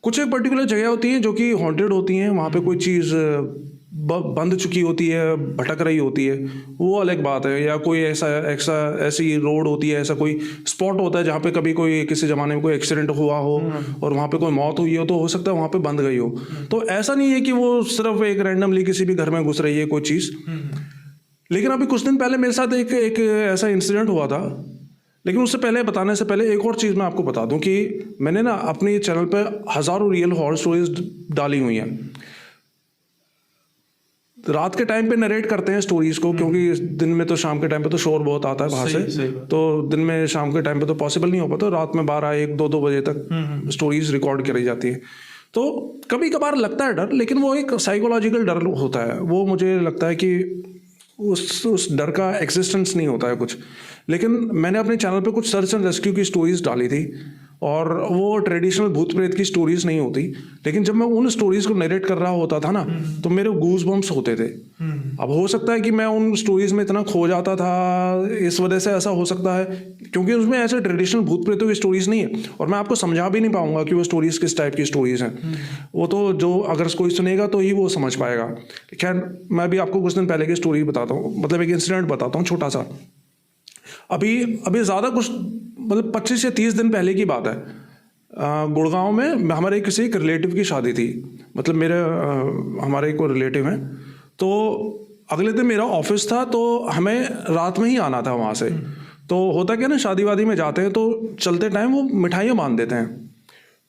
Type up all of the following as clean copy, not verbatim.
कुछ एक पर्टिकुलर जगह होती है जो कि हॉन्टेड होती हैं, वहाँ पे कोई चीज़ बंद चुकी होती है, भटक रही होती है, वो अलग बात है। या कोई ऐसा ऐसा ऐसी रोड होती है, ऐसा कोई स्पॉट होता है जहाँ पे कभी कोई किसी ज़माने में कोई एक्सीडेंट हुआ हो और वहाँ पे कोई मौत हुई हो, तो हो सकता है वहाँ पे बंद गई हो। तो ऐसा नहीं है कि वो सिर्फ एक रैंडमली किसी भी घर में घुस रही है कोई चीज़। लेकिन अभी कुछ दिन पहले मेरे साथ एक ऐसा इंसिडेंट हुआ था। लेकिन उससे पहले, बताने से पहले, एक और चीज़ मैं आपको बता दूं कि मैंने ना अपने चैनल पे हज़ारों रियल हॉरर स्टोरीज डाली हुई हैं। रात के टाइम पे नरेट करते हैं स्टोरीज को, क्योंकि दिन में तो, शाम के टाइम पे तो शोर बहुत आता है बाहर से, तो दिन में शाम के टाइम पे तो पॉसिबल नहीं हो पाता। रात में 12-1-2 बजे तक स्टोरीज रिकॉर्ड करी जाती है। तो कभी कभार लगता है डर, लेकिन वो एक साइकोलॉजिकल डर होता है। वो मुझे लगता है कि उस डर का एग्जिस्टेंस नहीं होता है कुछ। लेकिन मैंने अपने चैनल पे कुछ सर्च एंड रेस्क्यू की स्टोरीज डाली थी, और वो ट्रेडिशनल भूत प्रेत की स्टोरीज नहीं होती। लेकिन जब मैं उन स्टोरीज को नरेट कर रहा होता था ना, तो मेरे गूज बम्प्स होते थे। अब हो सकता है कि मैं उन स्टोरीज में इतना खो जाता था, इस वजह से ऐसा हो सकता है, क्योंकि उसमें ऐसे ट्रेडिशनल भूत प्रेतों की स्टोरीज नहीं है, और मैं आपको समझा भी नहीं पाऊंगा कि वो स्टोरीज किस टाइप की स्टोरीज हैं। वो तो जो अगर कोई सुनेगा तो ही वो समझ पाएगा। खैर, मैं भी आपको कुछ दिन पहले की स्टोरी बताता हूँ, मतलब एक इंसिडेंट बताता हूँ छोटा सा। अभी अभी ज़्यादा कुछ, मतलब 25 या 30 दिन पहले की बात है। गुड़गांव में हमारे किसी एक रिलेटिव की शादी थी। मतलब हमारे कोई रिलेटिव हैं, तो अगले दिन मेरा ऑफिस था, तो हमें रात में ही आना था वहाँ से। तो होता क्या ना, शादी वादी में जाते हैं तो चलते टाइम वो मिठाइयाँ बांध देते हैं।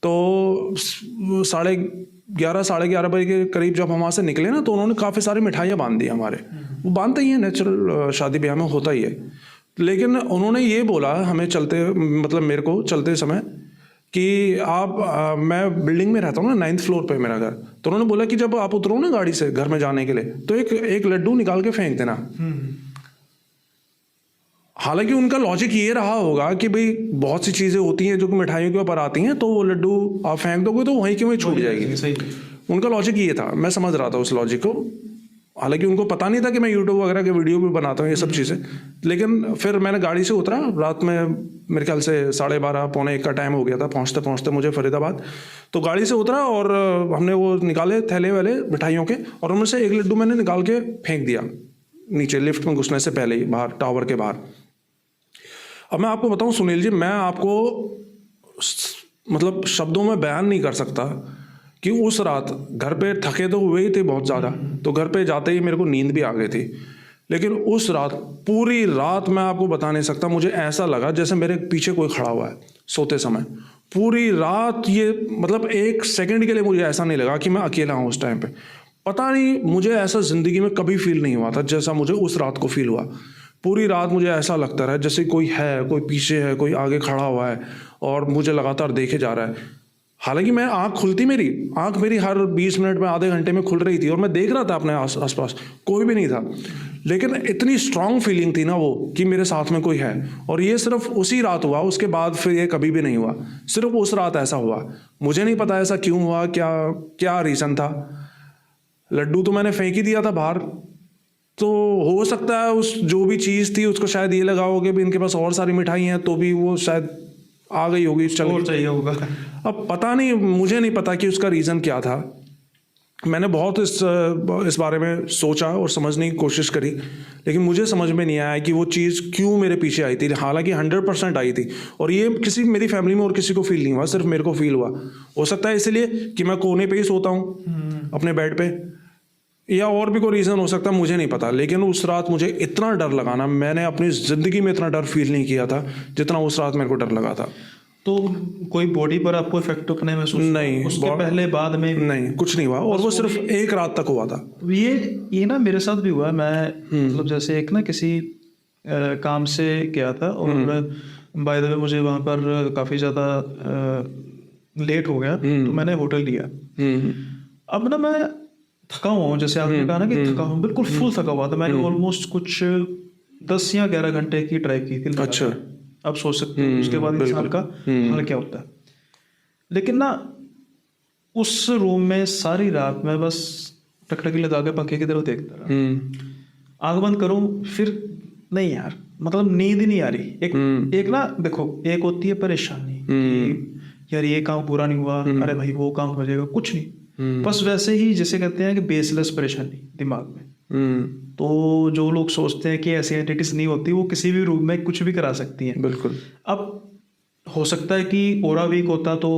तो 11:30 साढ़े 11 बजे के करीब जब हम वहाँ से निकले ना, तो उन्होंने काफ़ी सारी मिठाइयाँ बांध दी हमारे। वो बांधते ही है, नेचुरल, शादी ब्याह में होता ही है। लेकिन उन्होंने ये बोला हमें चलते, मतलब मेरे को चलते समय, कि मैं बिल्डिंग में रहता हूँ ना, 9th फ्लोर पे मेरा घर। तो उन्होंने बोला कि जब आप उतरो ना गाड़ी से घर में जाने के लिए, तो एक लड्डू निकाल के फेंक देना। हालांकि उनका लॉजिक ये रहा होगा कि भाई बहुत सी चीज़ें होती हैं जो कि मिठाइयों के ऊपर आती हैं, तो वो लड्डू आप फेंक दोगे तो वहीं की वहीं छूट जाएगी। सही। उनका लॉजिक ये था, मैं समझ रहा था उस लॉजिक को। हालांकि उनको पता नहीं था कि मैं यूट्यूब वगैरह के वीडियो भी बनाता हूँ, ये सब चीज़ें। लेकिन फिर मैंने गाड़ी से उतरा, रात में मेरे ख्याल से 12:30 पौने 1 का टाइम हो गया था पहुँचते पहुँचते मुझे फरीदाबाद। तो गाड़ी से उतरा और हमने वो निकाले थैले वाले मिठाइयों के, और उनमें से एक लड्डू मैंने निकाल के फेंक दिया नीचे, लिफ्ट में घुसने से पहले ही, बाहर टावर के बाहर। अब मैं आपको बताऊं सुनील जी, मैं आपको मतलब शब्दों में बयान नहीं कर सकता कि उस रात घर पे थके तो हुए ही थे बहुत ज़्यादा, तो घर पे जाते ही मेरे को नींद भी आ गई थी। लेकिन उस रात, पूरी रात मैं आपको बता नहीं सकता, मुझे ऐसा लगा जैसे मेरे पीछे कोई खड़ा हुआ है सोते समय। पूरी रात ये, मतलब 1 सेकंड के लिए मुझे ऐसा नहीं लगा कि मैं अकेला हूँ उस टाइम पे। पता नहीं, मुझे ऐसा ज़िंदगी में कभी फील नहीं हुआ था जैसा मुझे उस रात को फील हुआ। पूरी रात मुझे ऐसा लगता रहा जैसे कोई है, कोई पीछे है, कोई आगे खड़ा हुआ है और मुझे लगातार देखे जा रहा है। हालांकि मैं आंख मेरी हर 20 मिनट में, आधे घंटे में खुल रही थी, और मैं देख रहा था अपने आसपास, कोई भी नहीं था। लेकिन इतनी स्ट्रांग फीलिंग थी ना वो, कि मेरे साथ में कोई है। और ये सिर्फ उसी रात हुआ, उसके बाद फिर ये कभी भी नहीं हुआ। सिर्फ उस रात ऐसा हुआ। मुझे नहीं पता ऐसा क्यों हुआ, क्या रीज़न था। लड्डू तो मैंने फेंक ही दिया था बाहर, तो हो सकता है उस जो भी चीज़ थी उसको शायद ये लगा होगा कि इनके पास और सारी मिठाई हैं, तो भी वो शायद आ गई होगी, चल चाहिए होगा। अब पता नहीं, मुझे नहीं पता कि उसका रीज़न क्या था। मैंने बहुत इस बारे में सोचा और समझने की कोशिश करी, लेकिन मुझे समझ में नहीं आया कि वो चीज़ क्यों मेरे पीछे आई थी। हालांकि 100% आई थी, और ये किसी मेरी फैमिली में और किसी को फील नहीं हुआ, सिर्फ मेरे को फील हुआ। हो सकता है इसलिए कि मैं कोने पे ही सोता हूँ अपने बेड पे, या और भी कोई रीज़न हो सकता है, मुझे नहीं पता। लेकिन उस रात मुझे इतना डर लगा ना, मैंने अपनी ज़िंदगी में इतना डर फील नहीं किया था जितना उस रात मेरे को डर लगा था। तो कोई बॉडी पर आपको इफेक्ट अपने महसूस? नहीं, उसके पहले बाद में नहीं, कुछ नहीं हुआ, और वो सिर्फ 1 रात तक हुआ था। तो ये ना मेरे साथ भी हुआ। मैं मतलब जैसे एक ना किसी काम से गया था, और बाय द वे मुझे वहाँ पर काफ़ी ज़्यादा लेट हो गया, तो मैंने होटल लिया। अब ना मैं थका हुआ हूँ, जैसे आपने कहा ना कि थका हूँ, बिल्कुल फुल थका हुआ था। मैंने ऑलमोस्ट कुछ 10 या 11 घंटे की ड्राइव की थी। अच्छा। अब सोच सकते हो उसके बाद इंसान का हाल क्या होता है। लेकिन ना उस रूम में सारी रात मैं बस टकटकी लगा के पंखे की तरफ देखता रहा। आंख बंद करूं, फिर नहीं यार, मतलब नींद ही नहीं आ रही। एक ना देखो, एक होती है परेशानी कि यार ये काम पूरा नहीं हुआ, अरे भाई वो काम हो जाएगा, कुछ नहीं। बस वैसे ही जैसे कहते हैं कि बेसलेस परेशानी दिमाग में। तो जो लोग सोचते हैं कि ऐसी एंटिटीज नहीं होती, वो किसी भी रूम में कुछ भी करा सकती हैं। बिल्कुल। अब हो सकता है कि ओरा वीक होता तो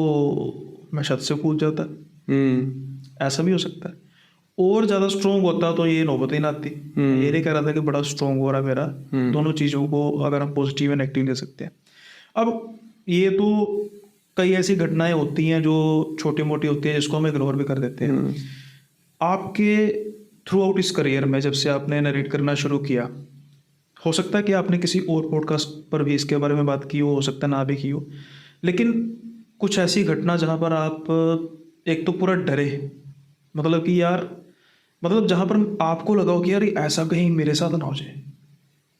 मैं छत से कूद जाता, ऐसा भी हो सकता है। और ज़्यादा स्ट्रोंग होता तो ये नौबत ही ना आती। ये नहीं कह रहा था कि बड़ा स्ट्रोंग हो रहा मेरा, दोनों चीज़ों को अगर हम पॉजिटिव एंड नेगेटिव ले सकते हैं। अब ये तो कई ऐसी घटनाएं होती हैं जो छोटी मोटी होती है, जिसको हम इग्नोर भी कर देते हैं। आपके थ्रू आउट इस करियर में, जब से आपने नरेट करना शुरू किया, हो सकता है कि आपने किसी और पॉडकास्ट पर भी इसके बारे में बात की हो सकता है ना भी की हो, लेकिन कुछ ऐसी घटना जहाँ पर आप एक तो पूरा डरे, मतलब कि यार, मतलब जहाँ पर आपको लगा हो कि यार ऐसा कहीं मेरे साथ ना हो जाए,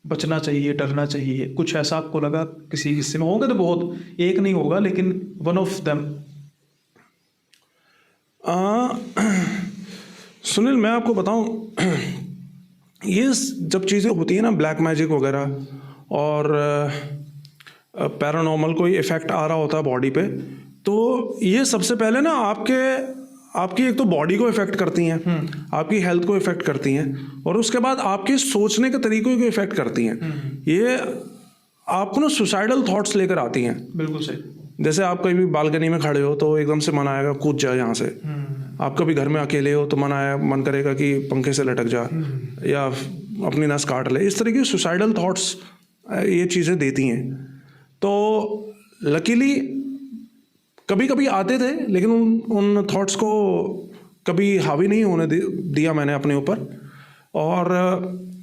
बचना चाहिए, डरना चाहिए, कुछ ऐसा आपको लगा किसी हिस्से में? होंगे तो बहुत, एक नहीं होगा, लेकिन वन ऑफ देम। सुनील, मैं आपको बताऊं, ये जब चीज़ें होती हैं ना, ब्लैक मैजिक वगैरह और पैरानॉर्मल कोई इफेक्ट आ रहा होता है बॉडी पे, तो ये सबसे पहले ना आपकी एक तो बॉडी को इफेक्ट करती हैं, आपकी हेल्थ को इफेक्ट करती हैं, और उसके बाद आपके सोचने के तरीकों को इफेक्ट करती हैं। ये आपको ना सुसाइडल थॉट्स लेकर आती हैं। बिल्कुल सही। जैसे आप कहीं भी बालकनी में खड़े हो तो एकदम से मन आएगा कूद जाए यहाँ से। आप कभी घर में अकेले हो तो मन करेगा कि पंखे से लटक जा या अपनी नस काट ले। इस तरह की सुसाइडल थॉट्स ये चीज़ें देती हैं। तो लकीली कभी कभी आते थे, लेकिन उन थॉट्स को कभी हावी नहीं होने दिया मैंने अपने ऊपर। और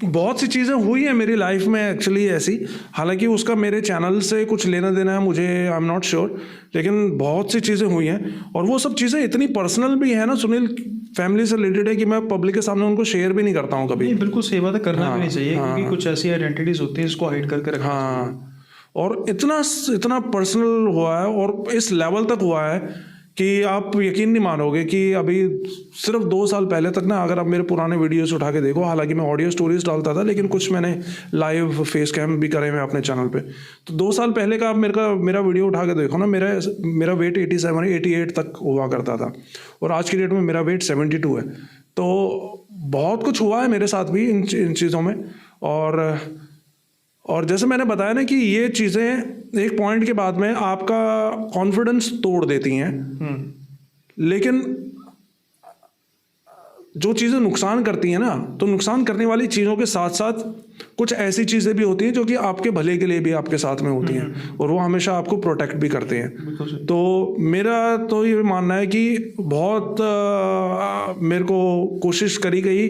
बहुत सी चीज़ें हुई हैं मेरी लाइफ में एक्चुअली ऐसी, हालांकि उसका मेरे चैनल से कुछ लेना देना है मुझे, आई एम नॉट श्योर, लेकिन बहुत सी चीज़ें हुई हैं। और वो सब चीज़ें इतनी पर्सनल भी है ना सुनील, फैमिली से रिलेटेड है, कि मैं पब्लिक के सामने उनको शेयर भी नहीं करता हूँ कभी। बिल्कुल सही बात है, करना भी नहीं चाहिए, क्योंकि कुछ ऐसी आइडेंटिटीज होती है जिसको हाइड करके रखना। हाँ, और इतना पर्सनल हुआ है और इस लेवल तक हुआ है कि आप यकीन नहीं मानोगे कि अभी सिर्फ 2 साल पहले तक ना, अगर आप मेरे पुराने वीडियोस उठा के देखो, हालांकि मैं ऑडियो स्टोरीज डालता था, लेकिन कुछ मैंने लाइव फेस कैम भी करे हुए अपने चैनल पे। तो 2 साल पहले का आप मेरा वीडियो उठा के देखो ना, मेरा वेट 87 88 तक हुआ करता था, और आज की डेट में मेरा वेट 72 है। तो बहुत कुछ हुआ है मेरे साथ भी इन चीज़ों में। और जैसे मैंने बताया ना कि ये चीज़ें एक पॉइंट के बाद में आपका कॉन्फिडेंस तोड़ देती हैं, लेकिन जो चीज़ें नुकसान करती हैं ना, तो नुकसान करने वाली चीज़ों के साथ साथ कुछ ऐसी चीज़ें भी होती हैं जो कि आपके भले के लिए भी आपके साथ में होती हैं, और वो हमेशा आपको प्रोटेक्ट भी करते हैं। तो मेरा तो ये मानना है कि बहुत मेरे को कोशिश करी गई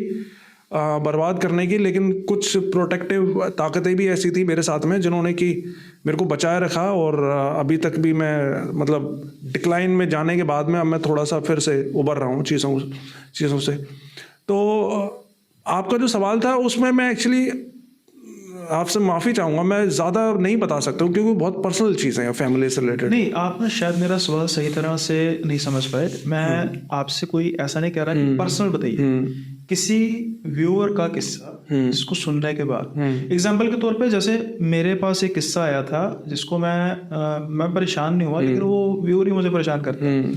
बर्बाद करने की, लेकिन कुछ प्रोटेक्टिव ताकतें भी ऐसी थी मेरे साथ में जिन्होंने कि मेरे को बचाए रखा। और अभी तक भी मैं, मतलब डिक्लाइन में जाने के बाद में, अब मैं थोड़ा सा फिर से उबर रहा हूँ चीज़ों से। तो आपका जो सवाल था उसमें मैं एक्चुअली आपसे माफ़ी चाहूँगा, मैं ज़्यादा नहीं बता सकता हूँ क्योंकि बहुत पर्सनल चीज़ें हैं फैमिली से रिलेटेड। नहीं, आप ना शायद मेरा सवाल सही तरह से नहीं समझ पाए। मैं आपसे कोई ऐसा नहीं कह रहा कि पर्सनल बताइए, किसी व्यूअर का किस्सा जिसको सुनने के बाद, एग्जाम्पल के तौर पे, जैसे मेरे पास एक किस्सा आया था जिसको मैं परेशान नहीं हुआ, लेकिन वो व्यूअर ही मुझे परेशान करता है।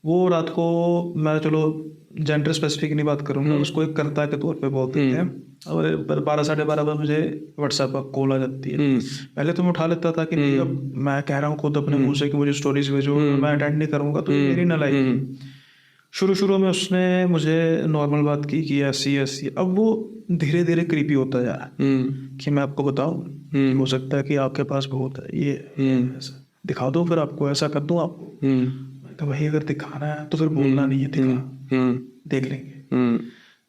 वो रात को, मैं चलो जेंडर स्पेसिफिक नहीं बात करूँगा, उसको एक कर्ता के तौर पे बोलते हैं, और 12 साढ़े 12 बजे मुझे व्हाट्सएप पर कॉल आ जाती है। पहले तो मैं उठा लेता था कि नहीं, अब मैं कह रहा हूँ खुद अपने मुँह से कि मुझे स्टोरीज भेजो, मैं अटेंड नहीं करूँगा तो मेरी ना लाइक। शुरू में उसने मुझे नॉर्मल बात की कि ऐसी, अब वो धीरे धीरे क्रीपी होता जा रहा है कि मैं आपको बताऊँ, हो सकता है कि आपके पास बहुत है, ये दिखा दो, फिर आपको ऐसा कर दूँ आपको। तो वही अगर दिखाना है तो फिर बोलना नहीं है, दिखा, देख लेंगे।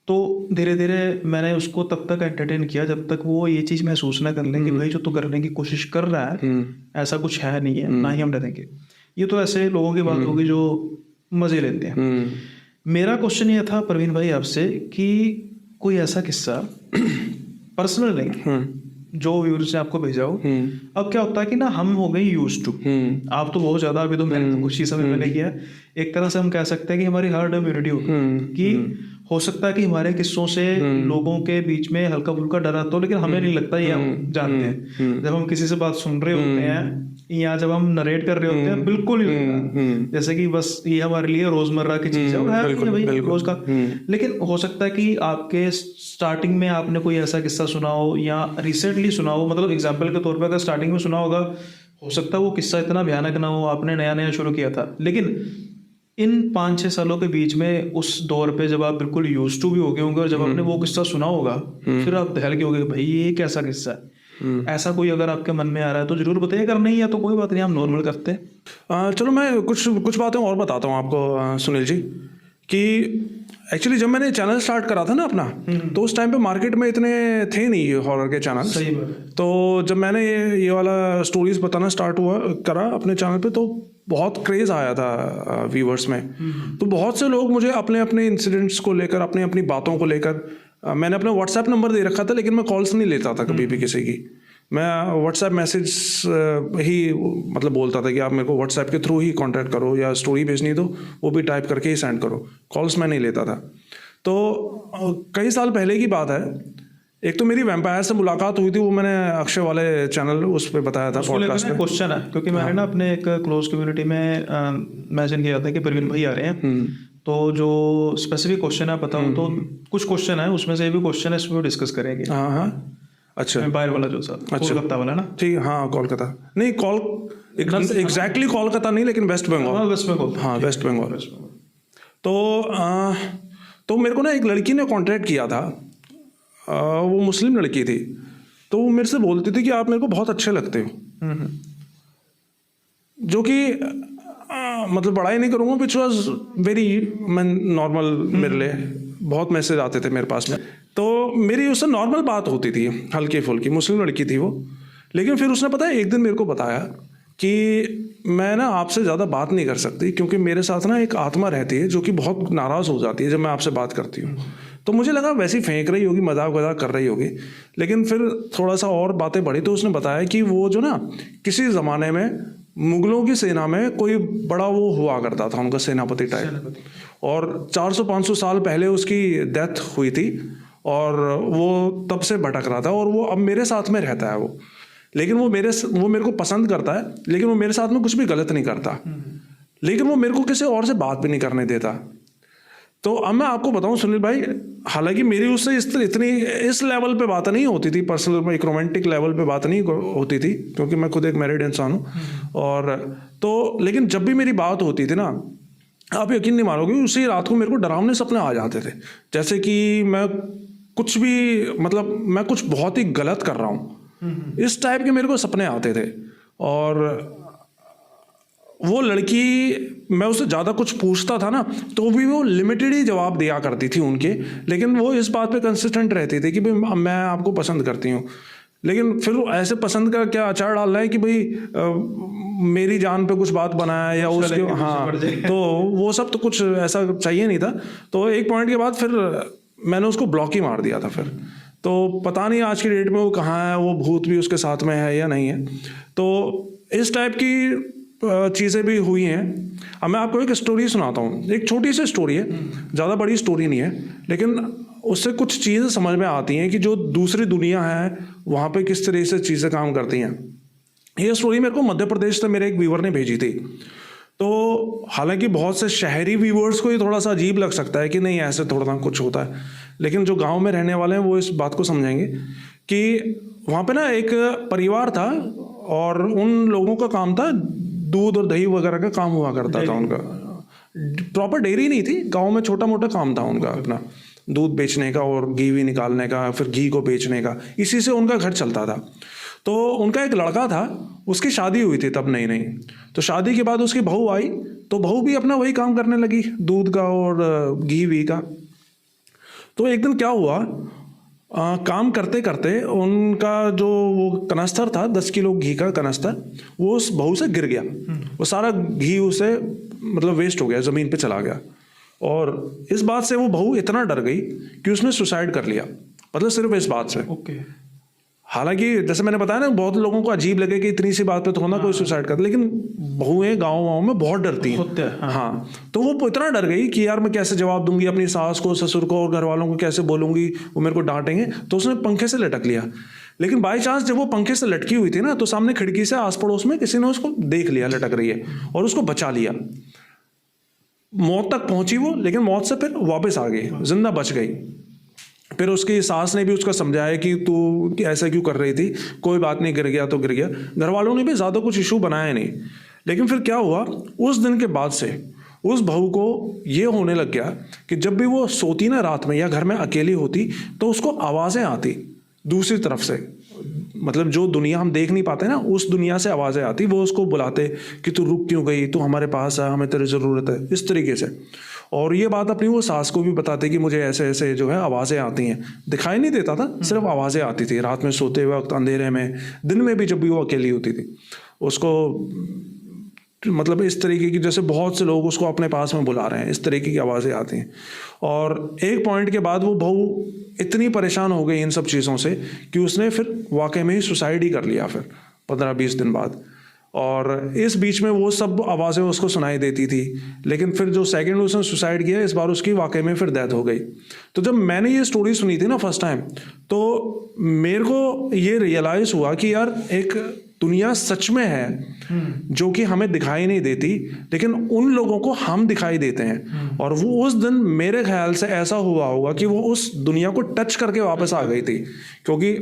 तो धीरे धीरे मैंने उसको तब तक एंटरटेन किया जब तक वो ये चीज़ महसूस ना कर लें कि भाई जो तू करने की कोशिश कर रहा है ऐसा कुछ है नहीं है, ना ही हम डरेंगे। ये तो ऐसे लोगों की बात होगी जो मजे लेते हैं। मेरा क्वेश्चन ये था प्रवीण भाई आपसे कि कोई ऐसा किस्सा पर्सनल नहीं जो व्यूअर्स ने आपको भेजा हो। अब क्या होता है कि ना, हम हो गए यूज्ड टू, आप तो बहुत ज्यादा, अभी तो मैंने तो कुछ ही समय पहले किया। एक तरह से हम कह सकते हैं कि हमारी हर्ड इम्यूनिटी हो कि हो सकता है कि हमारे किस्सों से लोगों के बीच में हल्का फुल्का डर आता हो, लेकिन हमें नहीं लगता, ये हम जानते हैं। जब हम किसी से बात सुन रहे होते हैं यहाँ जब हम नरेट कर रहे होते हैं बिल्कुल नहीं लगता, जैसे कि बस ये हमारे लिए रोजमर्रा की चीज है और है भी भाई रोज का। लेकिन हो सकता है कि आपके स्टार्टिंग में आपने कोई ऐसा किस्सा सुना हो या रिसेंटली सुना हो, मतलब एग्जाम्पल के तौर पर अगर स्टार्टिंग में सुना होगा, हो सकता है वो किस्सा इतना भयानक ना हो, आपने नया नया शुरू किया था, लेकिन इन 5-6 सालों के बीच में उस दौर पे जब आप बिल्कुल यूज टू भी हो गए होंगे और जब आपने वो किस्सा सुना होगा, फिर आप दहल के होगे भाई ये कैसा किस्सा है। ऐसा कोई अगर आपके मन में आ रहा है तो जरूर बताइए, अगर नहीं है तो कोई बात नहीं, हम नॉर्मल करते हैं। चलो मैं कुछ बातें और बताता हूँ आपको सुनील जी, कि एक्चुअली जब मैंने चैनल स्टार्ट करा था ना अपना, तो उस टाइम पे मार्केट में इतने थे नहीं ये हॉरर के चैनल। सही बात है। तो जब मैंने ये वाला स्टोरीज बताना स्टार्ट करा अपने चैनल पे, तो बहुत क्रेज आया था व्यूवर्स में। तो बहुत से लोग मुझे अपने अपने इंसिडेंट्स को लेकर, अपनी अपनी बातों को लेकर, मैंने अपना व्हाट्सएप नंबर दे रखा था लेकिन मैं कॉल्स नहीं लेता था कभी भी किसी की। मैं व्हाट्सएप मैसेज ही मतलब बोलता था कि आप मेरे को व्हाट्सएप के थ्रू ही कांटेक्ट करो, या स्टोरी भेजनी तो वो भी टाइप करके ही सेंड करो, कॉल्स मैं नहीं लेता था। तो कई साल पहले की बात है, एक तो मेरी वैम्पायर से मुलाकात हुई थी, वो मैंने अक्षय वाले चैनल उस पर बताया था पॉडकास्ट में। क्वेश्चन है क्योंकि मैंने ना अपने एक क्लोज कम्युनिटी में मेंशन किया था कि प्रवीण भाई आ रहे हैं, तो जो स्पेसिफिक क्वेश्चन है बताऊं तो कुछ क्वेश्चन है, उसमें से भी क्वेश्चन है, इसमें डिस्कस करेंगे। हाँ हाँ, अच्छा, एम्पायर वाला जो सर, कोलकाता वाला ना। ठीक, हाँ कोलकाता नहीं, एग्जैक्टली कोलकाता नहीं, लेकिन वेस्ट बंगाल। वेस्ट बंगाल, हाँ वेस्ट बंगाल। तो मेरे को ना एक लड़की ने कांटेक्ट किया था, वो मुस्लिम लड़की थी। तो वो मेरे से बोलती थी कि आप मेरे को बहुत अच्छे लगते हो, जो कि मतलब बड़ाई नहीं करूँगा, विच वॉज वेरी नॉर्मल मेरे लिए। बहुत मैसेज आते थे मेरे पास में, तो मेरी उससे नॉर्मल बात होती थी, हल्की फुल्की। मुस्लिम लड़की थी वो, लेकिन फिर उसने पता है एक दिन मेरे को बताया कि मैं ना आपसे ज़्यादा बात नहीं कर सकती, क्योंकि मेरे साथ ना एक आत्मा रहती है जो कि बहुत नाराज़ हो जाती है जब मैं आपसे बात करती हूँ। तो मुझे लगा वैसे ही फेंक रही होगी, मजाक कर रही होगी। लेकिन फिर थोड़ा सा और बातें बढ़ी तो उसने बताया कि वो जो ना किसी ज़माने में मुगलों की सेना में कोई बड़ा वो हुआ करता था, उनका सेनापति टाइप, और 400-500 साल पहले उसकी डेथ हुई थी, और वो तब से भटक रहा था, और वो अब मेरे साथ में रहता है वो। लेकिन वो मेरे को पसंद करता है, लेकिन वो मेरे साथ में कुछ भी गलत नहीं करता, लेकिन वो मेरे को किसी और से बात भी नहीं करने देता। तो अब मैं आपको बताऊं सुनील भाई, हालांकि मेरी उससे इस लेवल पे बात नहीं होती थी, पर्सनल एक रोमांटिक लेवल पे बात नहीं होती थी, क्योंकि मैं खुद एक मैरिड इंसान हूँ। और तो लेकिन जब भी मेरी बात होती थी ना, आप यकीन नहीं मानोगे, उसी रात को मेरे को डरावने सपने आ जाते थे, जैसे कि मैं कुछ भी, मतलब मैं कुछ बहुत ही गलत कर रहा हूँ, इस टाइप के मेरे को सपने आते थे। और वो लड़की, मैं उससे ज़्यादा कुछ पूछता था ना, तो भी वो लिमिटेड ही जवाब दिया करती थी उनके, लेकिन वो इस बात पे कंसिस्टेंट रहती थी कि भाई मैं आपको पसंद करती हूँ। लेकिन फिर ऐसे पसंद का क्या अचार डाल रहा है कि भाई मेरी जान पे कुछ बात बनाया या उसके, हाँ, तो वो सब तो कुछ ऐसा चाहिए नहीं था। तो एक पॉइंट के बाद फिर मैंने उसको ब्लॉक ही मार दिया था फिर। तो पता नहीं आज की डेट में वो कहाँ है, वो भूत भी उसके साथ में है या नहीं है। तो इस टाइप की चीज़ें भी हुई हैं। अब मैं आपको एक स्टोरी सुनाता हूँ, एक छोटी सी स्टोरी है, ज़्यादा बड़ी स्टोरी नहीं है, लेकिन उससे कुछ चीज़ें समझ में आती हैं कि जो दूसरी दुनिया है वहाँ पे किस तरह से चीज़ें काम करती हैं। ये स्टोरी मेरे को मध्य प्रदेश से मेरे एक व्यूवर ने भेजी थी। तो हालांकि बहुत से शहरी व्यूवर्स को ये थोड़ा सा अजीब लग सकता है कि नहीं ऐसे थोड़ा सा कुछ होता है, लेकिन जो गाँव में रहने वाले हैं वो इस बात को समझेंगे कि वहाँ पर ना एक परिवार था, और उन लोगों का काम था दूध और दही वगैरह का काम हुआ करता था उनका। प्रॉपर डेयरी नहीं थी, गांव में छोटा मोटा काम था उनका, अपना दूध बेचने का और घी भी निकालने का, फिर घी को बेचने का, इसी से उनका घर चलता था। तो उनका एक लड़का था, उसकी शादी हुई थी तब नई। तो शादी के बाद उसकी बहू आई, तो बहू भी अपना वही काम करने लगी, दूध का और घी वी का। तो एक दिन क्या हुआ, काम करते करते उनका जो वो कनस्तर था, 10 किलो घी का कनस्तर, वो उस बहू से गिर गया। वो सारा घी उसे मतलब वेस्ट हो गया, ज़मीन पे चला गया। और इस बात से वो बहू इतना डर गई कि उसने सुसाइड कर लिया, मतलब सिर्फ इस बात से। ओके। हालांकि जैसे मैंने बताया ना, बहुत लोगों को अजीब लगे कि इतनी सी बात पे तो होना कोई सुसाइड करता, लेकिन बहुएं गाँव में बहुत डरती हैं। हाँ, तो वो इतना डर गई कि यार मैं कैसे जवाब दूंगी अपनी सास को, ससुर को और घर वालों को कैसे बोलूंगी, वो मेरे को डांटेंगे। तो उसने पंखे से लटक लिया। लेकिन बाई चांस जब वो पंखे से लटकी हुई थी ना, तो सामने खिड़की से आस पड़ोस में किसी ने उसको देख लिया लटक रही है और उसको बचा लिया। मौत तक पहुंची वो, लेकिन मौत से फिर वापस आ गई, जिंदा बच गई। फिर उसकी सास ने भी उसको समझाया कि तू ऐसा क्यों कर रही थी, कोई बात नहीं, गिर गया तो गिर गया। घर वालों ने भी ज़्यादा कुछ इशू बनाया नहीं। लेकिन फिर क्या हुआ, उस दिन के बाद से उस बहू को ये होने लग गया कि जब भी वो सोती ना रात में या घर में अकेली होती, तो उसको आवाज़ें आती दूसरी तरफ से, मतलब जो दुनिया हम देख नहीं पाते ना, उस दुनिया से आवाज़ें आती। वो उसको बुलाते कि तू रुक क्यों गई, तू हमारे पास आ, हमें तेरी ज़रूरत है, इस तरीके से। और ये बात अपनी वो सास को भी बताते कि मुझे ऐसे ऐसे जो है आवाज़ें आती हैं। दिखाई नहीं देता था, सिर्फ आवाज़ें आती थी रात में सोते वक्त, अंधेरे में, दिन में भी जब भी वो अकेली होती थी। उसको मतलब इस तरीके की, जैसे बहुत से लोग उसको अपने पास में बुला रहे हैं, इस तरीके की आवाज़ें आती हैं। और एक पॉइंट के बाद वो बहू इतनी परेशान हो गई इन सब चीज़ों से कि उसने फिर वाकई में ही सुसाइड ही कर लिया फिर 15-20 दिन बाद। और इस बीच में वो सब आवाज़ें उसको सुनाई देती थी। लेकिन फिर जो सेकंड उसने सुसाइड किया, इस बार उसकी वाकई में फिर डेथ हो गई। तो जब मैंने ये स्टोरी सुनी थी ना फर्स्ट टाइम, तो मेरे को ये रियलाइज़ हुआ कि यार एक दुनिया सच में है जो कि हमें दिखाई नहीं देती, लेकिन उन लोगों को हम दिखाई देते हैं। और वो उस दिन मेरे ख्याल से ऐसा हुआ होगा कि वो उस दुनिया को टच करके वापस आ गई थी, क्योंकि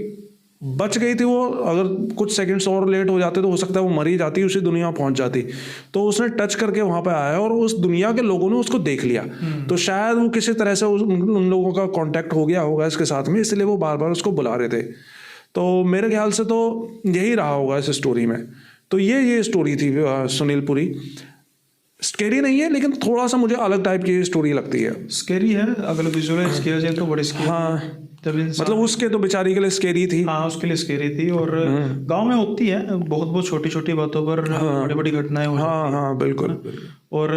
बच गई थी वो। अगर कुछ सेकंड्स और लेट हो जाते तो हो सकता है वो मरी जाती, उसी दुनिया में पहुंच जाती। तो उसने टच करके वहां पे आया और उस दुनिया के लोगों ने उसको देख लिया। तो शायद वो किसी तरह से उन लोगों का कांटेक्ट हो गया होगा इसके साथ में, इसलिए वो बार बार उसको बुला रहे थे। तो मेरे ख्याल से तो यही रहा होगा इस स्टोरी में। तो ये स्टोरी थी सुनील पुरी। स्केरी नहीं है, लेकिन थोड़ा सा मुझे अलग टाइप की स्टोरी लगती है। स्केरी है, अगर विजुअलाइज किया जाए तो बड़े स्केरी। हाँ, जब मतलब उसके तो बेचारी के लिए स्केरी थी। हाँ, उसके लिए स्केरी थी। और गांव में होती है बहुत बहुत छोटी छोटी बातों पर बड़ी बड़ी घटनाएं हो हाँ हाँ बिल्कुल। और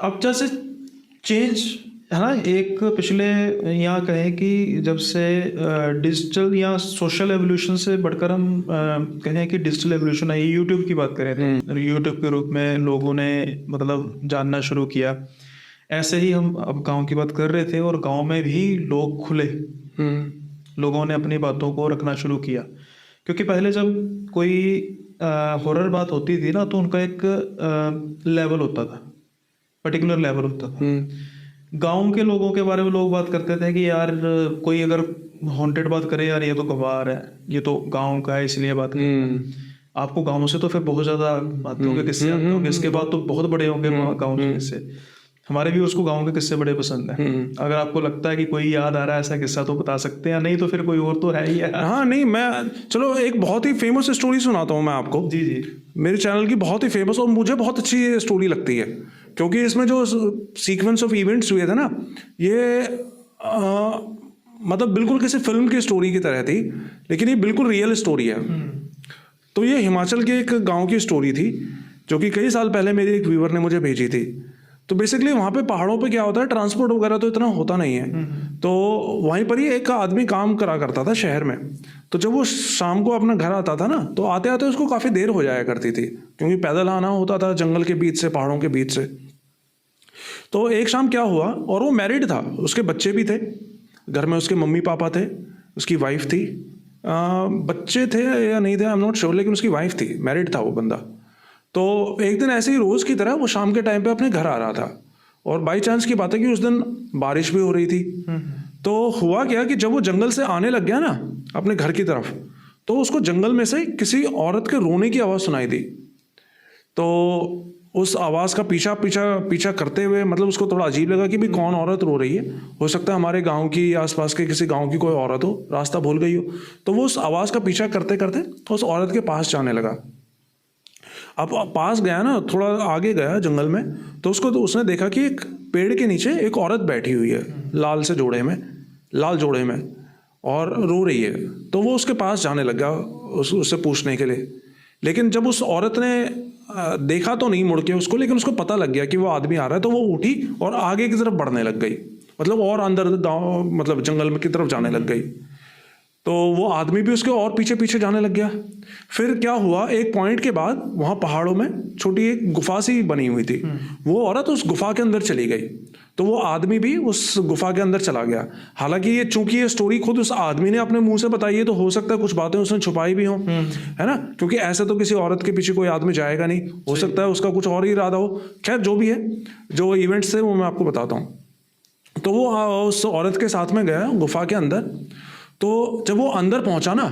अब जैसे चेंज है ना, एक पिछले यहाँ कहें कि जब से डिजिटल या सोशल एवोल्यूशन से बढ़कर हम कहें कि डिजिटल एवोल्यूशन आई, यूट्यूब की बात करें तो यूट्यूब के रूप में लोगों ने मतलब जानना शुरू किया। ऐसे ही हम अब गांव की बात कर रहे थे, और गांव में भी लोग खुले, लोगों ने अपनी बातों को रखना शुरू किया। क्योंकि पहले जब कोई हॉरर बात होती थी ना, तो उनका एक लेवल होता था, पर्टिकुलर लेवल होता था। गांव के लोगों के बारे में लोग बात करते थे कि यार कोई अगर हॉन्टेड बात करे, यार ये तो गवार है, ये तो गांव का है इसलिए बात करता है। आपको गाँव से तो फिर बहुत ज्यादा बातों के किस्से आते होंगे, इसके बाद तो बहुत बड़े होंगे गाँव के किस्से। हमारे भी उसको गाँव के किस्से बड़े पसंद हैं। अगर आपको लगता है कि कोई याद आ रहा है ऐसा किस्सा तो बता सकते हैं, नहीं तो फिर कोई और तो है ही है। हाँ नहीं, मैं चलो एक बहुत ही फेमस स्टोरी सुनाता हूँ मैं आपको। जी जी। मेरे चैनल की बहुत ही फेमस और मुझे बहुत अच्छी ये स्टोरी लगती है, क्योंकि इसमें जो सीक्वेंस ऑफ इवेंट्स हुए थे ना, ये मतलब बिल्कुल किसी फिल्म की स्टोरी की तरह थी, लेकिन ये बिल्कुल रियल स्टोरी है। तो ये हिमाचल के एक गांव की स्टोरी थी, जो कि कई साल पहले मेरे एक व्यूअर ने मुझे भेजी थी। तो बेसिकली वहाँ पे पहाड़ों पे क्या होता है, ट्रांसपोर्ट वगैरह तो इतना होता नहीं है। तो वहीं पर ही एक आदमी काम करा करता था शहर में। तो जब वो शाम को अपना घर आता था ना, तो आते आते उसको काफ़ी देर हो जाया करती थी, क्योंकि पैदल आना होता था जंगल के बीच से, पहाड़ों के बीच से। तो एक शाम क्या हुआ, और वो मैरिड था, उसके बच्चे भी थे घर में, उसके मम्मी पापा थे, उसकी वाइफ थी, बच्चे थे या नहीं थे आई एम नॉट श्योर, लेकिन उसकी वाइफ थी, मैरिड था वो बंदा। तो एक दिन ऐसे ही रोज़ की तरह वो शाम के टाइम पे अपने घर आ रहा था, और बाई चांस की बात है कि उस दिन बारिश भी हो रही थी। तो हुआ क्या कि जब वो जंगल से आने लग गया ना अपने घर की तरफ, तो उसको जंगल में से किसी औरत के रोने की आवाज़ सुनाई दी। तो उस आवाज़ का पीछा पीछा पीछा करते हुए, मतलब उसको थोड़ा अजीब लगा कि भाई कौन औरत रो रही है, हो सकता है हमारे गांव की, आसपास के किसी गांव की कोई औरत हो, रास्ता भूल गई हो। तो वो उस आवाज़ का पीछा करते करते उस औरत के पास जाने लगा। अब पास गया ना, थोड़ा आगे गया जंगल में, तो उसने देखा कि एक पेड़ के नीचे एक औरत बैठी हुई है, लाल जोड़े में, और रो रही है। तो वो उसके पास जाने लगा उससे पूछने के लिए। लेकिन जब उस औरत ने देखा तो नहीं मुड़ के उसको, लेकिन उसको पता लग गया कि वो आदमी आ रहा है, तो वो उठी और आगे की तरफ बढ़ने लग गई, मतलब और अंदर गाँव, मतलब जंगल में की तरफ जाने लग गई। तो वो आदमी भी उसके और पीछे पीछे जाने लग गया। फिर क्या हुआ, एक पॉइंट के बाद वहाँ पहाड़ों में छोटी एक गुफा सी बनी हुई थी, वो औरत उस गुफा के अंदर चली गई, तो वो आदमी भी उस गुफा के अंदर चला गया। हालांकि ये चूंकि ये स्टोरी खुद उस आदमी ने अपने मुंह से बताई है, तो हो सकता है कुछ बातें उसने छुपाई भी हों, है ना, क्योंकि ऐसे तो किसी औरत के पीछे कोई आदमी जाएगा नहीं, हो सकता है उसका कुछ और ही इरादा हो। खैर जो भी है, जो इवेंट्स थे वो मैं आपको बताता हूँ। तो वो उस औरत के साथ में गया गुफा के अंदर। तो जब वो अंदर पहुंचा ना,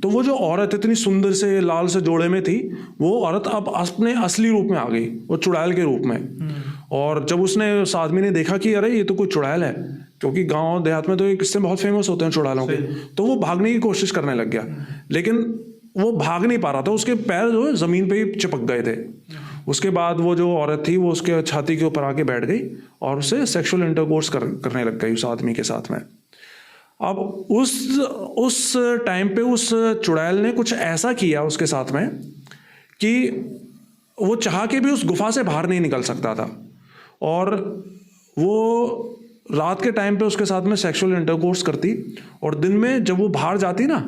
तो वो जो औरत इतनी सुंदर से लाल से जोड़े में थी, वो औरत अब अपने असली रूप में आ गई, वो चुड़ैल के रूप में। और जब उसने उस आदमी ने देखा कि अरे ये तो कोई चुड़ैल है, क्योंकि गांव देहात में तो ये किस्से बहुत फेमस होते हैं चुड़ैलों के, तो वो भागने की कोशिश करने लग गया, लेकिन वो भाग नहीं पा रहा था, उसके पैर जो है जमीन पे ही चिपक गए थे। उसके बाद वो जो औरत थी वो उसके छाती के ऊपर आके बैठ गई और उससे सेक्सुअल इंटरकोर्स करने लग गई उस आदमी के साथ में। अब उस टाइम पे उस चुड़ैल ने कुछ ऐसा किया उसके साथ में कि वो चाह के भी उस गुफा से बाहर नहीं निकल सकता था, और वो रात के टाइम पे उसके साथ में सेक्सुअल इंटरकोर्स करती, और दिन में जब वो बाहर जाती ना,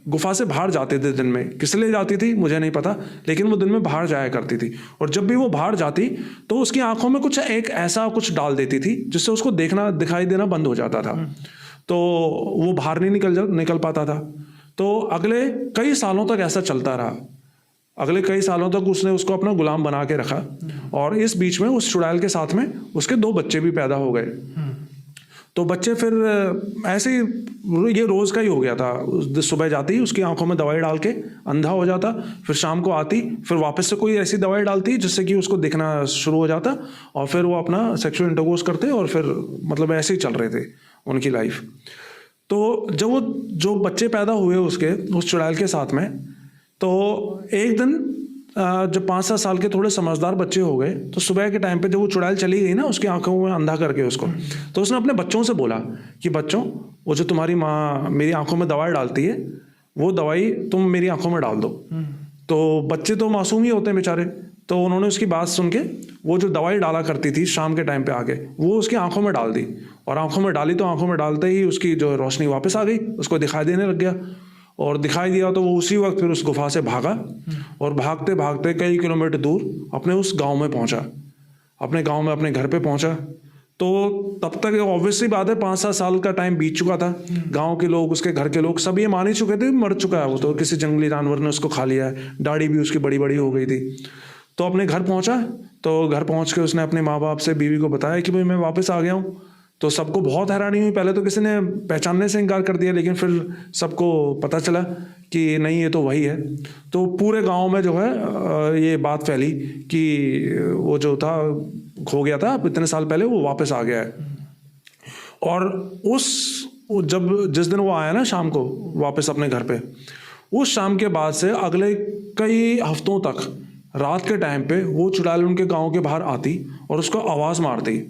गुफा से बाहर जाते थे दिन में, किस लिए जाती थी मुझे नहीं पता, लेकिन वो दिन में बाहर जाया करती थी। और जब भी वो बाहर जाती तो उसकी आंखों में कुछ एक ऐसा कुछ डाल देती थी जिससे उसको दिखाई देना बंद हो जाता था, तो वो बाहर नहीं निकल पाता था। तो अगले कई सालों तक ऐसा चलता रहा, अगले कई सालों तक उसने उसको अपना गुलाम बना के रखा, और इस बीच में उस चुड़ैल के साथ में उसके 2 बच्चे भी पैदा हो गए। तो बच्चे फिर ऐसे ही, ये रोज का ही हो गया था, सुबह जाती उसकी आंखों में दवाई डाल के अंधा हो जाता, फिर शाम को आती, फिर वापस से कोई ऐसी दवाई डालती जिससे कि उसको दिखना शुरू हो जाता, और फिर वो अपना सेक्सुअल इंटरकोर्स करते, और फिर मतलब ऐसे ही चल रहे थे उनकी लाइफ। तो जब वो जो बच्चे पैदा हुए उसके उस चुड़ैल के साथ में, तो एक दिन जब 5-7 साल के थोड़े समझदार बच्चे हो गए, तो सुबह के टाइम पे जब वो चुड़ैल चली गई ना उसकी आंखों में अंधा करके उसको, तो उसने अपने बच्चों से बोला कि बच्चों, वो जो तुम्हारी माँ मेरी आंखों में दवाई डालती है, वो दवाई तुम मेरी आंखों में डाल दो। तो बच्चे तो मासूम ही होते हैं बेचारे, तो उन्होंने उसकी बात सुन के वो जो दवाई डाला करती थी शाम के टाइम पे आके, वो उसकी आंखों में डाल दी, और आंखों में डाली तो आंखों में डालते ही उसकी जो रोशनी वापस आ गई, उसको दिखाई देने लग गया। और दिखाई दिया तो वो उसी वक्त फिर उस गुफा से भागा, और भागते भागते कई किलोमीटर दूर अपने उस गांव में पहुंचा, अपने गांव में अपने घर पे पहुंचा। तो तब तक ऑब्वियसली बात है 5-7 साल का टाइम बीत चुका था, गांव के लोग, उसके घर के लोग सब ये मान ही चुके थे मर चुका है वो, तो किसी जंगली जानवर ने उसको खा लिया है, दाढ़ी भी उसकी बड़ी बड़ी हो गई थी। तो अपने घर पहुंचा, तो घर पहुंच के उसने अपने माँ बाप से, बीवी को बताया कि भाई मैं वापस आ गया हूँ। तो सबको बहुत हैरानी हुई, पहले तो किसी ने पहचानने से इनकार कर दिया, लेकिन फिर सबको पता चला कि नहीं ये तो वही है। तो पूरे गांव में जो है ये बात फैली कि वो जो था खो गया था इतने साल पहले, वो वापस आ गया है। और जिस दिन वो आया ना शाम को वापस अपने घर पे, उस शाम के बाद से अगले कई हफ्तों तक रात के टाइम पे वो चुड़ैल उनके गांव के बाहर आती और उसको आवाज़ मारती,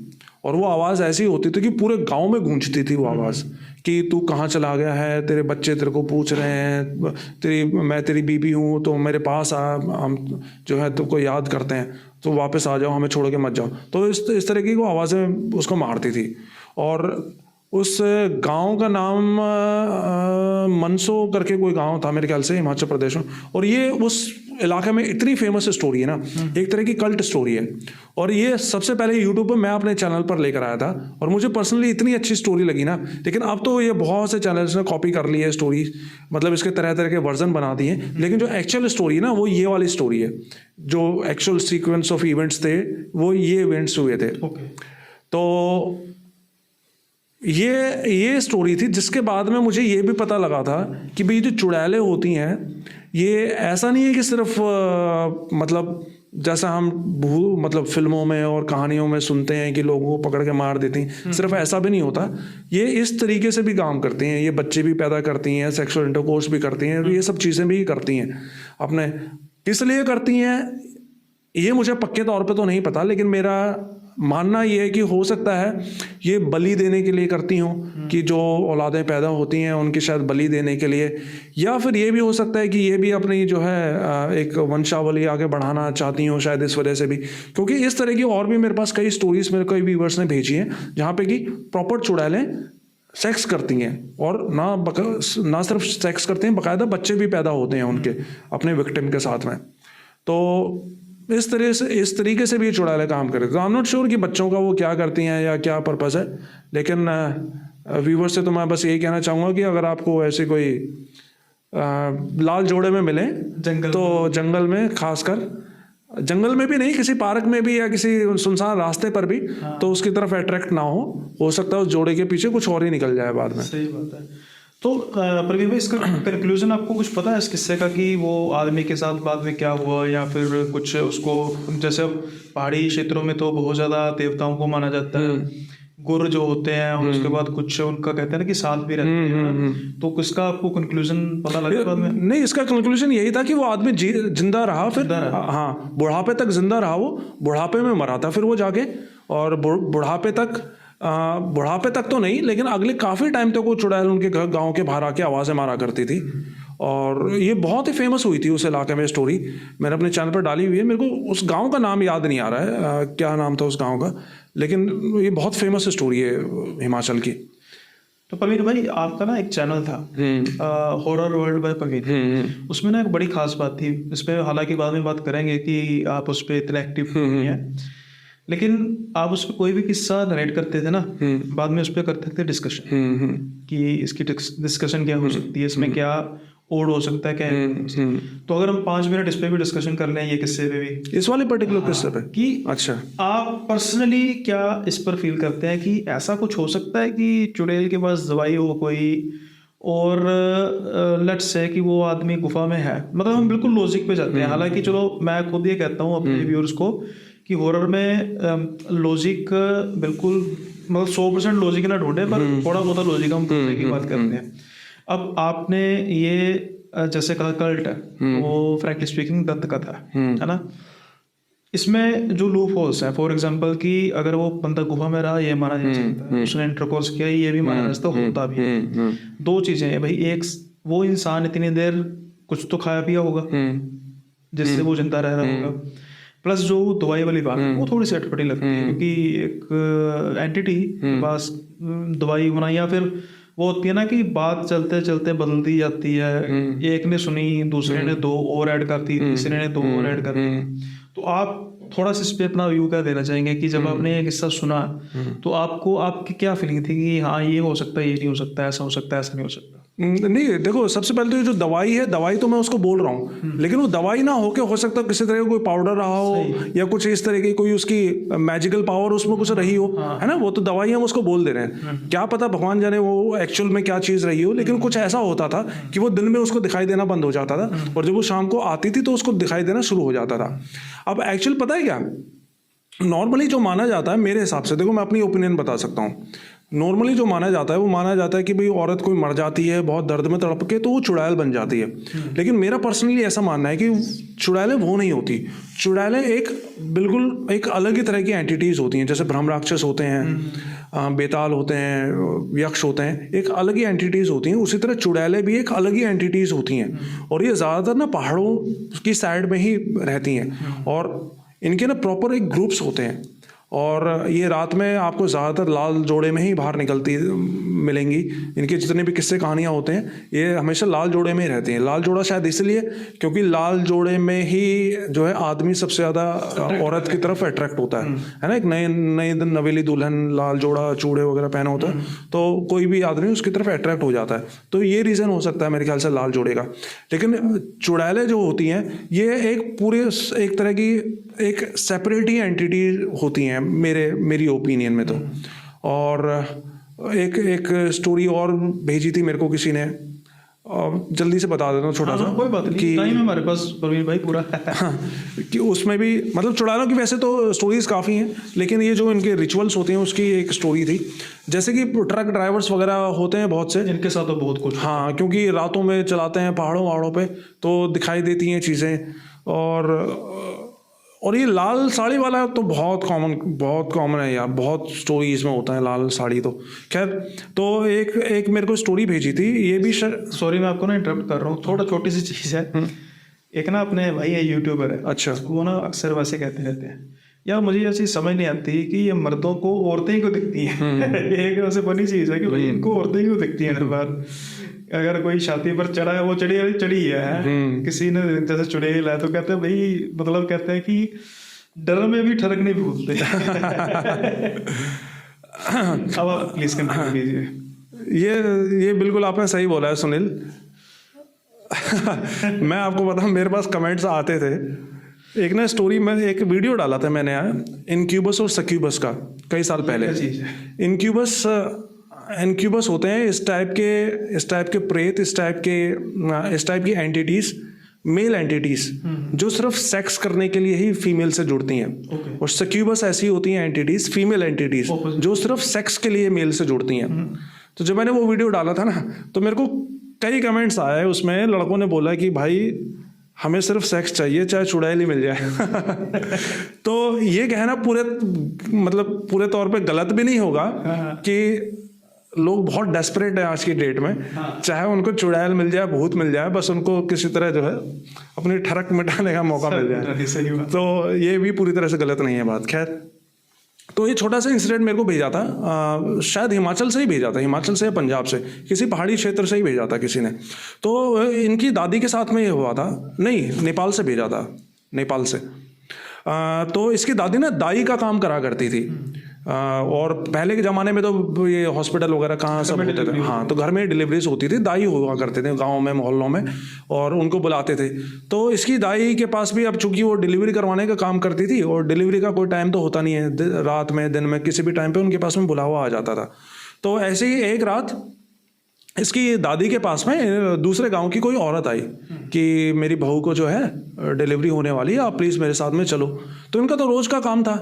और वो आवाज़ ऐसी होती थी कि पूरे गांव में गूंजती थी वो आवाज़ कि तू कहाँ चला गया है, तेरे बच्चे तेरे को पूछ रहे हैं, मैं तेरी बीबी हूँ, तो मेरे पास आ, हम जो है तुमको याद करते हैं, तो वापस आ जाओ, हमें छोड़ के मत जाओ। तो इस तरह की वो आवाज़ें उसको मारती थी। और उस गांव का नाम मनसो करके कोई गांव था मेरे ख्याल से, हिमाचल प्रदेश में। और ये उस इलाके में इतनी फेमस स्टोरी है ना, एक तरह की कल्ट स्टोरी है। और ये सबसे पहले यूट्यूब पर मैं अपने चैनल पर लेकर आया था, और मुझे पर्सनली इतनी अच्छी स्टोरी लगी ना। लेकिन अब तो ये बहुत से चैनल्स ने कॉपी कर ली है स्टोरी, मतलब इसके तरह तरह के वर्जन बना दिए हैं। लेकिन जो एक्चुअल स्टोरी है ना, वो ये वाली स्टोरी है, जो एक्चुअल सीक्वेंस ऑफ इवेंट्स थे वो ये इवेंट्स हुए थे। तो ये स्टोरी थी, जिसके बाद में मुझे ये भी पता लगा था कि भाई जो चुड़ैलें होती हैं, ये ऐसा नहीं है कि सिर्फ मतलब जैसा हम मतलब फिल्मों में और कहानियों में सुनते हैं कि लोगों को पकड़ के मार देती हैं, सिर्फ ऐसा भी नहीं होता। ये इस तरीके से भी काम करती हैं, ये बच्चे भी पैदा करती हैं, सेक्सुअल इंटरकोर्स भी करती हैं, ये सब चीज़ें भी करती हैं। अपने किस लिए करती हैं ये मुझे पक्के तौर पे तो नहीं पता, लेकिन मेरा मानना ये है कि हो सकता है ये बलि देने के लिए करती हों, कि जो औलादें पैदा होती हैं उनकी शायद बलि देने के लिए, या फिर ये भी हो सकता है कि ये भी अपनी जो है एक वंशावली आगे बढ़ाना चाहती हों शायद इस वजह से भी। क्योंकि इस तरह की और भी मेरे पास कई स्टोरीज मेरे कई व्यूअर्स ने भेजी हैं जहाँ पे कि प्रॉपर चुड़ैलें सेक्स करती हैं, और ना सिर्फ सेक्स करती हैं, बाकायदा बच्चे भी पैदा होते हैं उनके अपने विक्टिम के साथ में। तो इस तरीके से भी चुड़ैलें काम करते हैं। तो आई एम नॉट श्योर कि बच्चों का वो क्या करती हैं या क्या पर्पज़ है, लेकिन व्यूवर से तो मैं बस यही कहना चाहूँगा कि अगर आपको ऐसे कोई लाल जोड़े में मिले तो जंगल में, खासकर जंगल में भी नहीं, किसी पार्क में भी या किसी सुनसान रास्ते पर भी, तो उसकी तरफ अट्रैक्ट ना हो सकता है उस जोड़े के पीछे कुछ और ही निकल जाए बाद में। सही बात है। तो प्रवीण भाई, इसका कंक्लूजन आपको कुछ पता है इस किस्से का कि वो आदमी के साथ बाद में क्या हुआ, या फिर कुछ उसको, जैसे अब पहाड़ी क्षेत्रों में तो बहुत ज़्यादा देवताओं को माना जाता है, गुर जो होते हैं, और उसके बाद कुछ उनका कहते हैं ना कि साथ भी रहते हैं, तो किसका आपको कंक्लूजन पता लगा बाद में? नहीं, इसका कंक्लूजन यही था कि वो आदमी जिंदा रहा, फिर हाँ बुढ़ापे तक जिंदा रहा, वो बुढ़ापे में मरा था फिर वो जाके, और बुढ़ापे तक तो नहीं, लेकिन अगले काफ़ी टाइम तक वो चुड़ैल उनके गांव के बाहर आके आवाज़ें मारा करती थी, और ये बहुत ही फेमस हुई थी उस इलाके में स्टोरी। मैंने अपने चैनल पर डाली हुई है, मेरे को उस गांव का नाम याद नहीं आ रहा है, क्या नाम था उस गांव का, लेकिन ये बहुत फेमस स्टोरी है हिमाचल की। तो प्रवीण भाई, आपका ना एक चैनल था हॉरर वर्ल्ड बाय प्रवीण, उसमें ना एक बड़ी खास बात थी, इस पर हालांकि बाद में बात करेंगे कि आप उस पर इतने एक्टिव नहीं है, लेकिन आप उस पर कोई भी किस्सा नरेट करते थे ना, बाद में उस पर करते थे डिस्कशन कि इसकी डिस्कशन क्या हो सकती है, इसमें क्या ओड हो सकता है, क्या तो अगर हम 5 मिनट इस पे भी डिस्कशन कर लें, ये किस्से पे भी, इस वाले पर्टिकुलर किस्से पे, कि अच्छा आप पर्सनली क्या इस पर फील करते हैं कि ऐसा कुछ हो सकता है कि चुड़ैल के पास दवाई हो कोई, और लेट्स से कि वो आदमी गुफा में है, मतलब हम बिल्कुल लॉजिक पे जाते हैं, हालांकि चलो मैं खुद ये कहता हूँ अपने व्यूअर्स को कि हॉरर में लॉजिक बिल्कुल, मतलब 100% लॉजिक ना ढूंढे, पर थोड़ा बहुत लॉजिक हम ढूंढने की बात करते हैं। अब आपने ये जैसे कहा कल्ट है, वो फ्रैंकली स्पीकिंग दत्त कथा है ना, इसमें जो लूप होल्स है, फॉर एग्जांपल कि अगर वो बंदा गुफा में रहा, ये माना जा सकता है, उसने इंटरकोर्स किया, ये भी माना जा सकता है, होता भी है। 2 चीजें हैं भाई, एक वो इंसान इतनी देर कुछ तो खाया पिया होगा जिससे वो जिंदा रह रहा होगा, प्लस जो दवाई वाली बात वो थोड़ी सी अटपटी लगती है, क्योंकि एक एंटिटी बस दवाई बना, या फिर वो होती है ना कि बात चलते चलते बदलती जाती है, एक ने सुनी, दूसरे ने 2 और ऐड कर दी, तीसरे ने 2 और ऐड कर दी। तो आप थोड़ा सा इस पे अपना व्यू क्या देना चाहेंगे कि जब आपने ये किस्सा सुना तो आपको, आपकी क्या फीलिंग थी कि हाँ ये हो सकता है, ये नहीं हो सकता, ऐसा हो सकता है, ऐसा नहीं हो सकता? नहीं देखो, सबसे पहले तो ये जो दवाई है, दवाई तो मैं उसको बोल रहा हूँ, लेकिन वो दवाई ना होके हो सकता है किसी तरह का कोई पाउडर रहा हो, या कुछ इस तरह की कोई उसकी मैजिकल पावर उसमें कुछ रही हो, है ना, वो तो दवाई हम उसको बोल दे रहे हैं, क्या पता भगवान जाने वो एक्चुअल में क्या चीज़ रही हो, लेकिन कुछ ऐसा होता था कि वो दिन में उसको दिखाई देना बंद हो जाता था, और जब वो शाम को आती थी तो उसको दिखाई देना शुरू हो जाता था। अब एक्चुअल पता है क्या, नॉर्मली जो माना जाता है मेरे हिसाब से, देखो मैं अपनी ओपिनियन बता सकता हूँ, नॉर्मली जो माना जाता है वो माना जाता है कि भाई औरत कोई मर जाती है बहुत दर्द में तड़प के तो वो चुड़ैल बन जाती है, लेकिन मेरा पर्सनली ऐसा मानना है कि चुड़ैलें वो नहीं होती। चुड़ैलें एक बिल्कुल एक अलग ही तरह की एंटिटीज़ होती हैं, जैसे ब्रह्म राक्षस होते हैं, बेताल होते हैं, यक्ष होते हैं, एक अलग ही एंटिटीज़ होती हैं, उसी तरह चुड़ैलें भी एक अलग ही एंटिटीज़ होती हैं, और ये ज़्यादातर ना पहाड़ों की साइड में ही रहती हैं, और इनके ना प्रॉपर एक ग्रुप्स होते हैं, और ये रात में आपको ज़्यादातर लाल जोड़े में ही बाहर निकलती मिलेंगी। इनके जितने भी किस्से कहानियाँ होते हैं ये हमेशा लाल जोड़े में ही रहती हैं। लाल जोड़ा शायद इसलिए क्योंकि लाल जोड़े में ही जो है आदमी सबसे ज़्यादा औरत की तरफ अट्रैक्ट होता है ना। एक नई नवेली दुल्हन लाल जोड़ा चूड़े वगैरह पहना होता है तो कोई भी आदमी उसकी तरफ अट्रैक्ट हो जाता है, तो ये रीज़न हो सकता है मेरे ख्याल से लाल जोड़े का। लेकिन चुड़ैलें जो होती हैं ये एक पूरे एक तरह की एक सेपरेट ही एंटिटी होती हैं मेरी ओपिनियन में तो। और एक स्टोरी और भेजी थी मेरे को किसी ने, जल्दी से बता देता हूँ छोटा सा। कोई बात नहीं कि टाइम है हमारे पास प्रवीण भाई पूरा। कि उसमें भी मतलब चुड़ैलों की वैसे तो स्टोरीज काफ़ी हैं, लेकिन ये जो इनके रिचुअल्स होते हैं उसकी एक स्टोरी थी। जैसे कि ट्रक ड्राइवर्स वगैरह होते हैं बहुत से, इनके साथ तो बहुत कुछ। हाँ, क्योंकि रातों में चलाते हैं पहाड़ों पे तो दिखाई देती हैं चीज़ें। और ये लाल साड़ी वाला तो बहुत कॉमन है यार, बहुत स्टोरीज में होता है लाल साड़ी तो। खैर, तो एक मेरे को स्टोरी भेजी थी, ये भी सॉरी मैं आपको ना इंटरप्ट कर रहा हूँ, थोड़ा छोटी सी चीज़ है। एक ना अपने भाई है यूट्यूबर है, अच्छा, वो ना अक्सर वैसे कहते रहते हैं यार मुझे ये चीज़ समझ नहीं आती कि ये मर्दों को औरतें ही क्यों दिखती हैं। ये एक वैसे बनी चीज़ है कि भाई इनको औरतें ही क्यों दिखती हैं हर बार। अगर कोई छाती पर चढ़ा है, वो चढ़ी है, किसी ने जैसे चुड़ैल है तो कहते हैं भाई, मतलब कहते हैं कि डर में भी ठरक नहीं भूलते। अब आप प्लीज कंटिन्यू कीजिए। ये बिल्कुल आपने सही बोला है सुनील। मैं आपको बताऊं, मेरे पास कमेंट्स आते थे। एक ना स्टोरी में एक वीडियो डाला था मैंने इनक्यूबस और सक्यूबस का, कई साल पहले। इनक्यूबस होते हैं इस टाइप के प्रेत, इस टाइप की एंटिटीज, मेल एंटिटीज जो सिर्फ सेक्स करने के लिए ही फीमेल से जुड़ती हैं। और सक्यूबस ऐसी होती हैं एंटिटीज, फीमेल एंटिटीज जो सिर्फ सेक्स के लिए मेल से जुड़ती हैं। तो जब मैंने वो वीडियो डाला था ना, तो मेरे को कई कमेंट्स आए, उसमें लड़कों ने बोला कि भाई हमें सिर्फ सेक्स चाहिए, चाहे चुड़ैल ही मिल जाए। तो ये कहना पूरे तौर पे गलत भी नहीं होगा कि लोग बहुत डेस्परेट है आज की डेट में। चाहे उनको चुड़ैल मिल जाए, भूत मिल जाए, बस उनको किसी तरह जो है अपनी ठरक मिटाने का मौका मिल जाए। तो ये भी पूरी तरह से गलत नहीं है बात। खैर, तो ये छोटा सा इंसिडेंट मेरे को भेजा था, शायद हिमाचल से ही भेजा था, हिमाचल से या पंजाब से, किसी पहाड़ी क्षेत्र से ही भेजा था किसी ने। तो इनकी दादी के साथ में ये हुआ था, नहीं नेपाल से भेजा था, नेपाल से। तो इसकी दादी ना दाई का काम करा करती थी। और पहले के ज़माने में तो ये हॉस्पिटल वगैरह कहाँ सब होते थे, हाँ, तो घर में डिलीवरीज होती थी, दाई हुआ करते थे गाँव में, मोहल्लों में, और उनको बुलाते थे। तो इसकी दाई के पास भी, अब चूंकि वो डिलीवरी करवाने का काम करती थी और डिलीवरी का कोई टाइम तो होता नहीं है, रात में दिन में किसी भी टाइम पे उनके पास में बुलावा आ जाता था। तो ऐसे ही एक रात इसकी दादी के पास में दूसरे गांव की कोई औरत आई कि मेरी बहू को जो है डिलीवरी होने वाली है, आप प्लीज़ मेरे साथ में चलो। तो इनका तो रोज़ का काम था,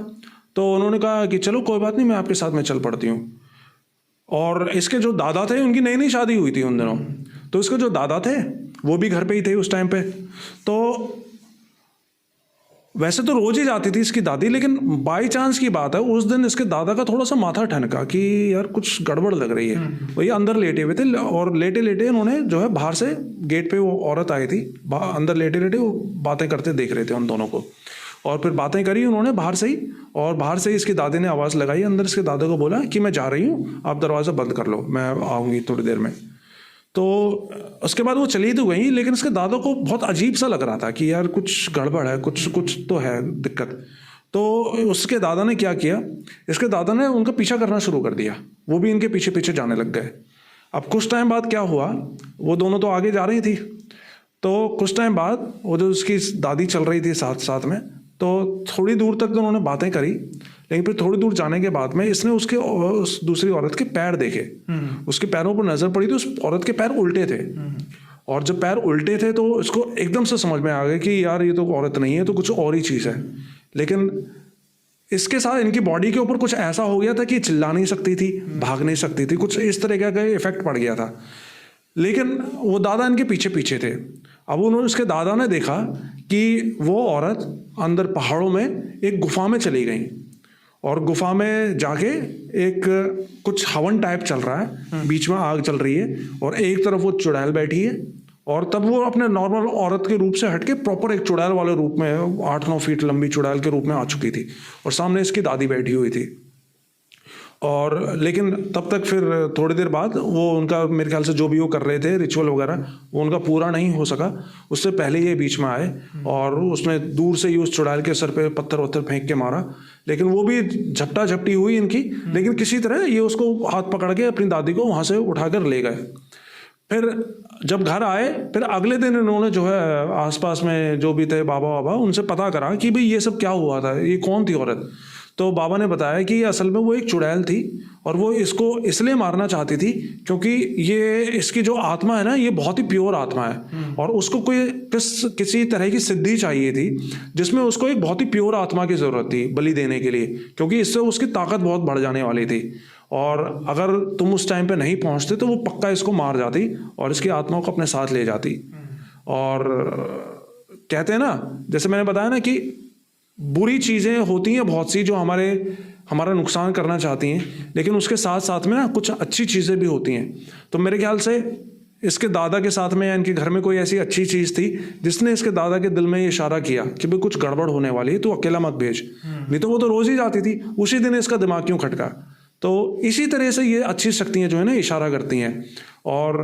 तो उन्होंने कहा कि चलो कोई बात नहीं, मैं आपके साथ में चल पड़ती हूँ। और इसके जो दादा थे, उनकी नई नई शादी हुई थी उन दिनों, तो इसके जो दादा थे वो भी घर पे ही थे उस टाइम पे। तो वैसे तो रोज ही जाती थी इसकी दादी, लेकिन बाई चांस की बात है उस दिन इसके दादा का थोड़ा सा माथा ठनका कि यार कुछ गड़बड़ लग रही है। वही अंदर लेटे हुए थे और लेटे लेटे उन्होंने जो है बाहर से गेट पे वो औरत आई थी, अंदर लेटे लेटे वो बातें करते देख रहे थे उन दोनों को। और फिर बातें करी उन्होंने बाहर से ही, और बाहर से ही इसकी दादी ने आवाज़ लगाई, अंदर इसके दादा को बोला कि मैं जा रही हूँ, आप दरवाज़ा बंद कर लो, मैं आऊँगी थोड़ी देर में। तो उसके बाद वो चली तो गई, लेकिन इसके दादा को बहुत अजीब सा लग रहा था कि यार कुछ गड़बड़ है, कुछ तो है दिक्कत। तो उसके दादा ने क्या किया, इसके दादा ने उनका पीछा करना शुरू कर दिया, वो भी इनके पीछे पीछे जाने लग गए। अब कुछ टाइम बाद क्या हुआ, वो दोनों तो आगे जा रही थी, तो कुछ टाइम बाद वो जो उसकी दादी चल रही थी साथ साथ में, तो थोड़ी दूर तक तो उन्होंने बातें करी, लेकिन फिर थोड़ी दूर जाने के बाद में इसने उस दूसरी औरत के पैर देखे। उसके पैरों पर नजर पड़ी तो उस औरत के पैर उल्टे थे, और जब पैर उल्टे थे तो इसको एकदम से समझ में आ गया कि यार ये तो औरत नहीं है, तो कुछ और ही चीज़ है। लेकिन इसके साथ इनकी बॉडी के ऊपर कुछ ऐसा हो गया था कि चिल्ला नहीं सकती थी, भाग नहीं सकती थी, कुछ इस तरह का इफेक्ट पड़ गया था। लेकिन वो दादा इनके पीछे पीछे थे। अब उन्होंने, उसके दादा ने देखा कि वो औरत अंदर पहाड़ों में एक गुफा में चली गई, और गुफा में जाके एक कुछ हवन टाइप चल रहा है, बीच में आग चल रही है, और एक तरफ वो चुड़ैल बैठी है, और तब वो अपने नॉर्मल औरत के रूप से हटके प्रॉपर एक चुड़ैल वाले रूप में 8-9 फीट लंबी चुड़ैल के रूप में आ चुकी थी, और सामने इसकी दादी बैठी हुई थी। और लेकिन तब तक फिर थोड़ी देर बाद वो उनका, मेरे ख्याल से जो भी वो कर रहे थे रिचुअल वगैरह, वो उनका पूरा नहीं हो सका, उससे पहले ये बीच में आए और उसने दूर से ही उस चुड़ैल के सर पे पत्थर वत्थर फेंक के मारा। लेकिन वो भी झपटा झपटी हुई इनकी, लेकिन किसी तरह ये उसको हाथ पकड़ के अपनी दादी को वहाँ से उठा कर ले गए। फिर जब घर आए, फिर अगले दिन इन्होंने जो है आसपास में जो भी थे बाबा वाबा, उनसे पता करा कि भाई ये सब क्या हुआ था, ये कौन थी औरत। तो बाबा ने बताया कि असल में वो एक चुड़ैल थी, और वो इसको इसलिए मारना चाहती थी क्योंकि ये, इसकी जो आत्मा है ना, ये बहुत ही प्योर आत्मा है, और उसको कोई किसी तरह की सिद्धि चाहिए थी, जिसमें उसको एक बहुत ही प्योर आत्मा की ज़रूरत थी बलि देने के लिए, क्योंकि इससे उसकी ताकत बहुत बढ़ जाने वाली थी, और अगर तुम उस टाइम पे नहीं पहुंचते तो वो पक्का इसको मार जाती और इसकी आत्मा को अपने साथ ले जाती। और कहते हैं ना, जैसे मैंने बताया ना कि बुरी चीज़ें होती हैं बहुत सी जो हमारा नुकसान करना चाहती हैं, लेकिन उसके साथ साथ में ना कुछ अच्छी चीज़ें भी होती हैं। तो मेरे ख्याल से इसके दादा के साथ में या इनके घर में कोई ऐसी अच्छी चीज़ थी जिसने इसके दादा के दिल में ये इशारा किया कि भाई कुछ गड़बड़ होने वाली है, तो अकेला मत भेज, नहीं तो वो तो रोज़ ही जाती थी, उसी दिन इसका दिमाग क्यों खटका। तो इसी तरह से ये अच्छी शक्तियाँ जो है ना इशारा करती हैं। और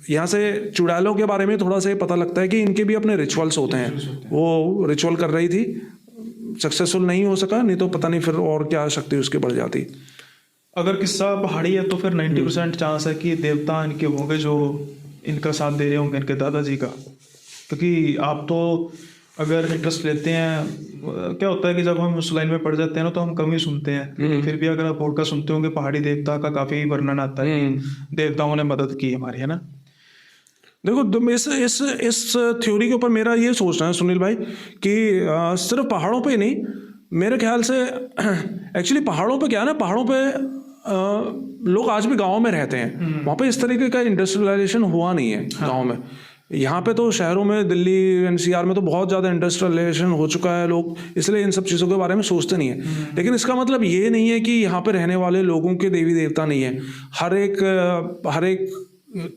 यहाँ से चुड़ैलों के बारे में थोड़ा सा ये पता लगता है कि इनके भी अपने रिचुअल्स होते हैं। वो रिचुअल कर रही थी, सक्सेसफुल नहीं हो सका, नहीं तो पता नहीं फिर और क्या शक्ति उसकी बढ़ जाती। अगर किस्सा पहाड़ी है तो फिर 90% चांस है कि देवता इनके होंगे जो इनका साथ दे रहे होंगे, इनके दादाजी का। क्योंकि आप तो अगर इंटरेस्ट लेते हैं, क्या होता है कि जब हम उस लाइन में पड़ जाते हैं ना तो हम कम ही सुनते हैं, फिर भी अगर आप पॉडकास्ट सुनते होंगे पहाड़ी देवता का काफ़ी वर्णन आता है कि देवताओं ने मदद की हमारी, है ना। देखो तुम इस थ्योरी के ऊपर मेरा ये सोचना है सुनील भाई कि सिर्फ पहाड़ों पे नहीं, मेरे ख्याल से एक्चुअली पहाड़ों पे क्या है ना, पहाड़ों पे लोग आज भी गाँव में रहते हैं, वहाँ पे इस तरीके का इंडस्ट्रियलाइजेशन हुआ नहीं है गाँव में। यहाँ पे तो शहरों में, दिल्ली एनसीआर में तो बहुत ज़्यादा इंडस्ट्रियलाइजेशन हो चुका है, लोग इसलिए इन सब चीज़ों के बारे में सोचते नहीं है। लेकिन इसका मतलब ये नहीं है कि यहाँ पे रहने वाले लोगों के देवी देवता नहीं है। हर एक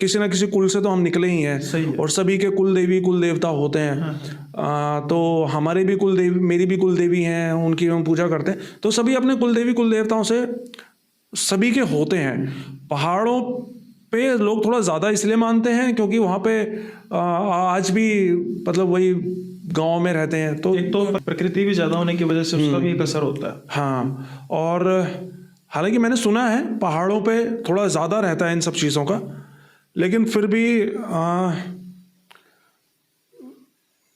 किसी ना किसी कुल से तो हम निकले ही हैं, और सभी के कुल देवी कुल देवता होते हैं। तो हमारे भी कुल देवी, मेरी भी कुल देवी हैं, उनकी हम पूजा करते हैं। तो सभी अपने कुल देवी कुल देवताओं से सभी के होते हैं। पहाड़ों पे लोग थोड़ा ज़्यादा इसलिए मानते हैं क्योंकि वहाँ पे आज भी मतलब वही गांव में रहते हैं, तो एक तो प्रकृति भी ज़्यादा होने की वजह से उसका भी एक असर होता है। हाँ, और हालांकि मैंने सुना है पहाड़ों पे थोड़ा ज़्यादा रहता है इन सब चीज़ों का, लेकिन फिर भी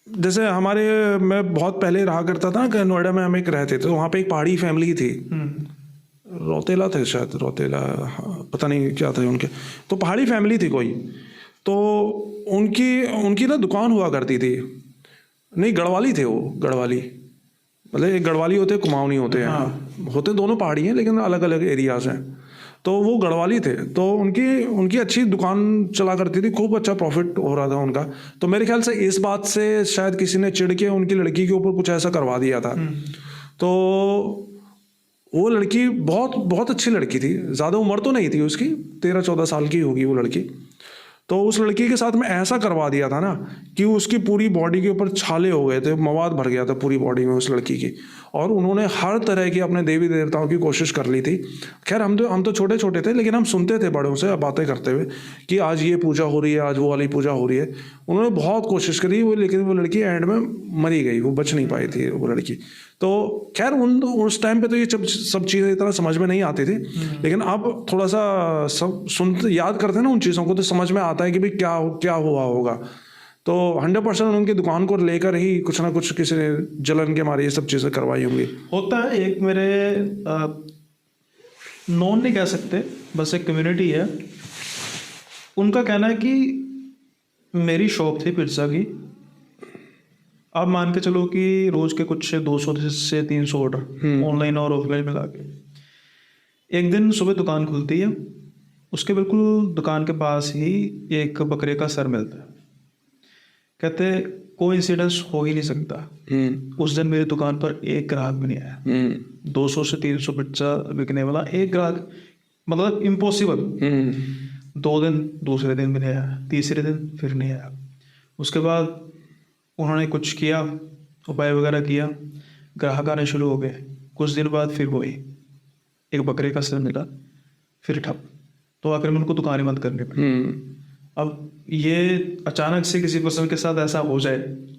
जैसे मैं बहुत पहले रहा करता था ना नोएडा में, हम एक रहते थे, तो वहाँ पे एक पहाड़ी फैमिली थी, रौतेला थे शायद, रौतेला पता नहीं क्या थे उनके, तो पहाड़ी फैमिली थी कोई, तो उनकी ना दुकान हुआ करती थी। नहीं, गढ़वाली थे वो, गढ़वाली मतलब एक गढ़वाली होते हैं, कुमाऊनी होते हैं। हाँ। होते दोनों पहाड़ी हैं लेकिन अलग अलग एरियाज हैं। तो वो गढ़वाली थे, तो उनकी अच्छी दुकान चला करती थी, खूब अच्छा प्रॉफिट हो रहा था उनका। तो मेरे ख्याल से इस बात से शायद किसी ने चिढ़ के उनकी लड़की के ऊपर कुछ ऐसा करवा दिया था। तो वो लड़की बहुत बहुत अच्छी लड़की थी, ज़्यादा उम्र तो नहीं थी उसकी, 13-14 साल की होगी वो लड़की। तो उस लड़की के साथ में ऐसा करवा दिया था ना कि उसकी पूरी बॉडी के ऊपर छाले हो गए थे, मवाद भर गया था पूरी बॉडी में उस लड़की की, और उन्होंने हर तरह की अपने देवी देवताओं की कोशिश कर ली थी। खैर हम तो छोटे छोटे थे, लेकिन हम सुनते थे बड़ों से बातें करते हुए कि आज ये पूजा हो रही है, आज वो वाली पूजा हो रही है। उन्होंने बहुत कोशिश करी वो, लेकिन वो लड़की एंड में मरी गई, वो बच नहीं पाई थी वो लड़की। तो खैर उस टाइम पे तो ये सब चीज़ें इतना समझ में नहीं आती थी, लेकिन अब थोड़ा सा सब याद करते हैं ना उन चीज़ों को, तो समझ में आता है कि भाई क्या हुआ होगा। तो 100% उनकी दुकान को लेकर ही कुछ ना कुछ किसी ने जलन के मारे ये सब चीज़ें करवाई होंगी। होता है, एक मेरे नॉन नहीं कह सकते, बस एक कम्युनिटी है, उनका कहना है कि मेरी शॉप थी पिज्ज़ा की, आप मान के चलो कि रोज के कुछ 200 से 300 ऑर्डर ऑनलाइन और ऑफलाइन मिला के। एक दिन सुबह दुकान खुलती है, उसके बिल्कुल दुकान के पास ही एक बकरे का सर मिलता है। कहते कोइंसिडेंस हो ही नहीं सकता, उस दिन मेरी दुकान पर एक ग्राहक भी नहीं आया। 200 से 300 पिज्जा बिकने वाला एक ग्राहक, मतलब इम्पॉसिबल। 2 दिन, दूसरे दिन भी नहीं आया, तीसरे दिन फिर नहीं आया। उसके बाद उन्होंने कुछ किया, उपाय वगैरह किया, ग्राहक आने शुरू हो गए। कुछ दिन बाद फिर वही एक बकरे का सर मिला, फिर ठप। तो आखिर में उनको दुकान बंद करनी पड़ी। अब ये अचानक से किसी पर्सन के साथ ऐसा हो जाए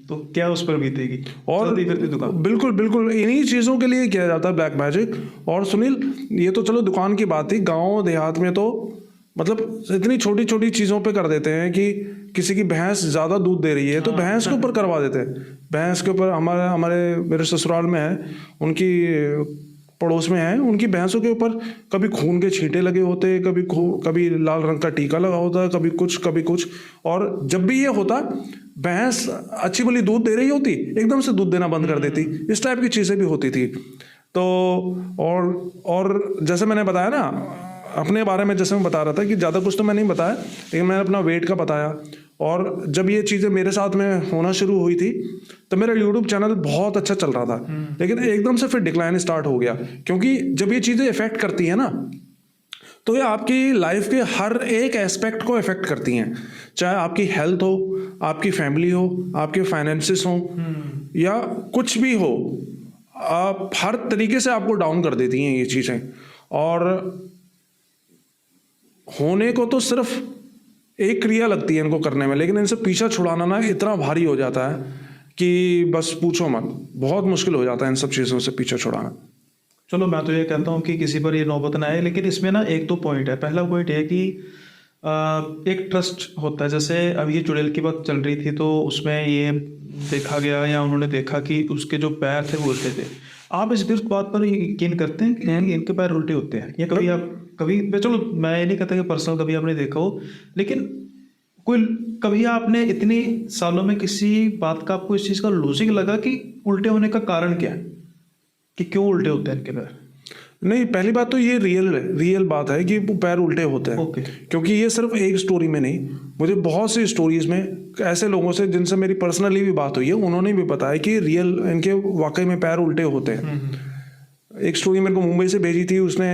तो क्या उस पर बीतेगी, और दुकान। बिल्कुल इन्हीं चीज़ों के लिए किया जाता है ब्लैक मैजिक। और सुनील, ये तो चलो दुकान की बात थी, गाँव देहात में तो मतलब इतनी छोटी छोटी चीज़ों पे कर देते हैं कि किसी की भैंस ज़्यादा दूध दे रही है तो भैंस के ऊपर करवा देते हैं। भैंस के ऊपर मेरे ससुराल में है, उनकी पड़ोस में है, उनकी भैंसों के ऊपर कभी खून के छींटे लगे होते, कभी लाल रंग का टीका लगा होता है, कभी कुछ। और जब भी ये होता, भैंस अच्छी भली दूध दे रही होती, एकदम से दूध देना बंद कर देती। इस टाइप की चीज़ें भी होती थी। तो और जैसे मैंने बताया ना अपने बारे में, जैसे मैं बता रहा था कि ज़्यादा कुछ तो मैं नहीं बताया, लेकिन मैंने अपना वेट का बताया। और जब ये चीज़ें मेरे साथ में होना शुरू हुई थी तो मेरा यूट्यूब चैनल बहुत अच्छा चल रहा था, लेकिन एकदम से फिर डिक्लाइन स्टार्ट हो गया। क्योंकि जब ये चीज़ें इफेक्ट करती है ना, तो ये आपकी लाइफ के हर एक एस्पेक्ट को इफेक्ट करती हैं, चाहे आपकी हेल्थ हो, आपकी फैमिली हो, आपके फाइनेंसिस हो, या कुछ भी हो, आप हर तरीके से आपको डाउन कर देती हैं ये चीज़ें। और होने को तो सिर्फ एक क्रिया लगती है इनको करने में, लेकिन इनसे पीछा छुड़ाना ना इतना भारी हो जाता है कि बस पूछो मत, बहुत मुश्किल हो जाता है इन सब चीज़ों से पीछा छुड़ाना। चलो मैं तो ये कहता हूँ कि किसी पर ये नौबत ना आए, लेकिन इसमें ना एक दो पॉइंट है। पहला पॉइंट है कि एक ट्रस्ट होता है। जैसे अब ये चुड़ैल की बात चल रही थी, तो उसमें ये देखा गया या उन्होंने देखा कि उसके जो पैर थे वो उल्टे थे। आप इस बात पर यकीन करते हैं कि इनके पैर उल्टे होते हैं, या कभी आप चलो मैं ये नहीं कहता कि पर्सनल कभी आपने देखा हो, लेकिन कोई कभी आपने इतनी सालों में किसी बात का आपको इस चीज़ का लॉजिक लगा कि उल्टे होने का कारण क्या है, कि क्यों उल्टे होते हैं इनके पैर? नहीं, पहली बात तो ये रियल बात है कि वो पैर उल्टे होते हैं। ओके। क्योंकि ये सिर्फ एक स्टोरी में नहीं, मुझे बहुत सी स्टोरीज में ऐसे लोगों से जिनसे मेरी पर्सनली भी बात हुई है, उन्होंने भी बताया कि रियल इनके वाकई में पैर उल्टे होते हैं। एक स्टोरी मेरे को मुंबई से भेजी थी, उसने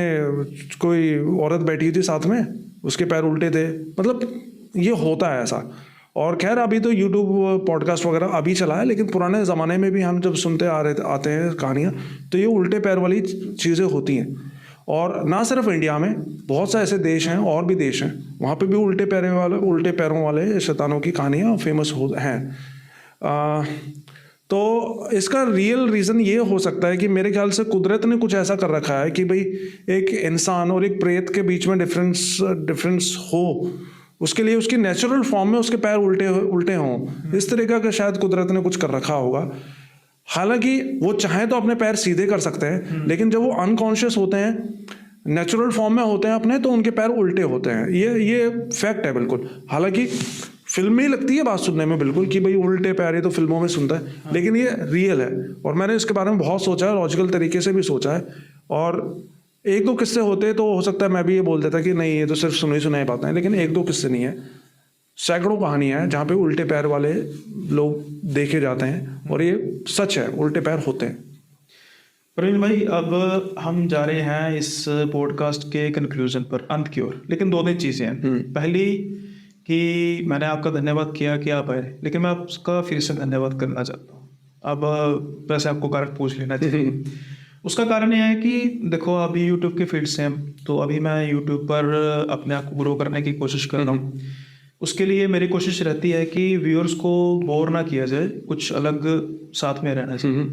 कोई औरत बैठी थी साथ में, उसके पैर उल्टे थे। मतलब ये होता है ऐसा। और खैर अभी तो यूट्यूब पॉडकास्ट वगैरह अभी चला है, लेकिन पुराने ज़माने में भी हम जब सुनते आते हैं कहानियाँ, तो ये उल्टे पैर वाली चीज़ें होती हैं। और ना सिर्फ इंडिया में, बहुत से ऐसे देश हैं और भी देश हैं, वहाँ पे भी उल्टे पैरों वाले शैतानों की कहानियाँ फेमस हैं। तो इसका रियल रीज़न ये हो सकता है कि मेरे ख्याल से कुदरत ने कुछ ऐसा कर रखा है कि भाई एक इंसान और एक प्रेत के बीच में डिफरेंस हो, उसके लिए उसकी नेचुरल फॉर्म में उसके पैर उल्टे हों। इस तरीका का शायद कुदरत ने कुछ कर रखा होगा। हालांकि वो चाहे तो अपने पैर सीधे कर सकते हैं, लेकिन जब वो अनकॉन्शियस होते हैं, नेचुरल फॉर्म में होते हैं अपने, तो उनके पैर उल्टे होते हैं। ये फैक्ट है बिल्कुल। हालांकि फिल्मी लगती है बात सुनने में बिल्कुल कि भाई उल्टे पैर, ये तो फिल्मों में सुनता है, लेकिन ये रियल है। और मैंने इसके बारे में बहुत सोचा है, लॉजिकल तरीके से भी सोचा है। और एक दो किस्से होते तो हो सकता है मैं भी ये बोल देता कि नहीं ये तो सिर्फ सुनाई बातें हैं, लेकिन एक दो किस्से नहीं है, सैकड़ों कहानियां हैं जहाँ पे उल्टे पैर वाले लोग देखे जाते हैं, और ये सच है, उल्टे पैर होते हैं। प्रवीण भाई, अब हम जा रहे हैं इस पॉडकास्ट के कंक्लूजन पर, अंत की ओर। लेकिन दो तीन चीज़ें हैं। पहली कि मैंने आपका धन्यवाद किया कि आप आए, लेकिन मैं आपका फिर से धन्यवाद करना चाहता हूँ। अब वैसे आपको कारण पूछ लेना चाहिए। उसका कारण यह है कि देखो, अभी यूट्यूब के फील्ड से हम, तो अभी मैं यूट्यूब पर अपने आप को ग्रो करने की कोशिश कर रहा हूँ। उसके लिए मेरी कोशिश रहती है कि व्यूअर्स को बोर ना किया जाए, कुछ अलग साथ में रहना चाहिए।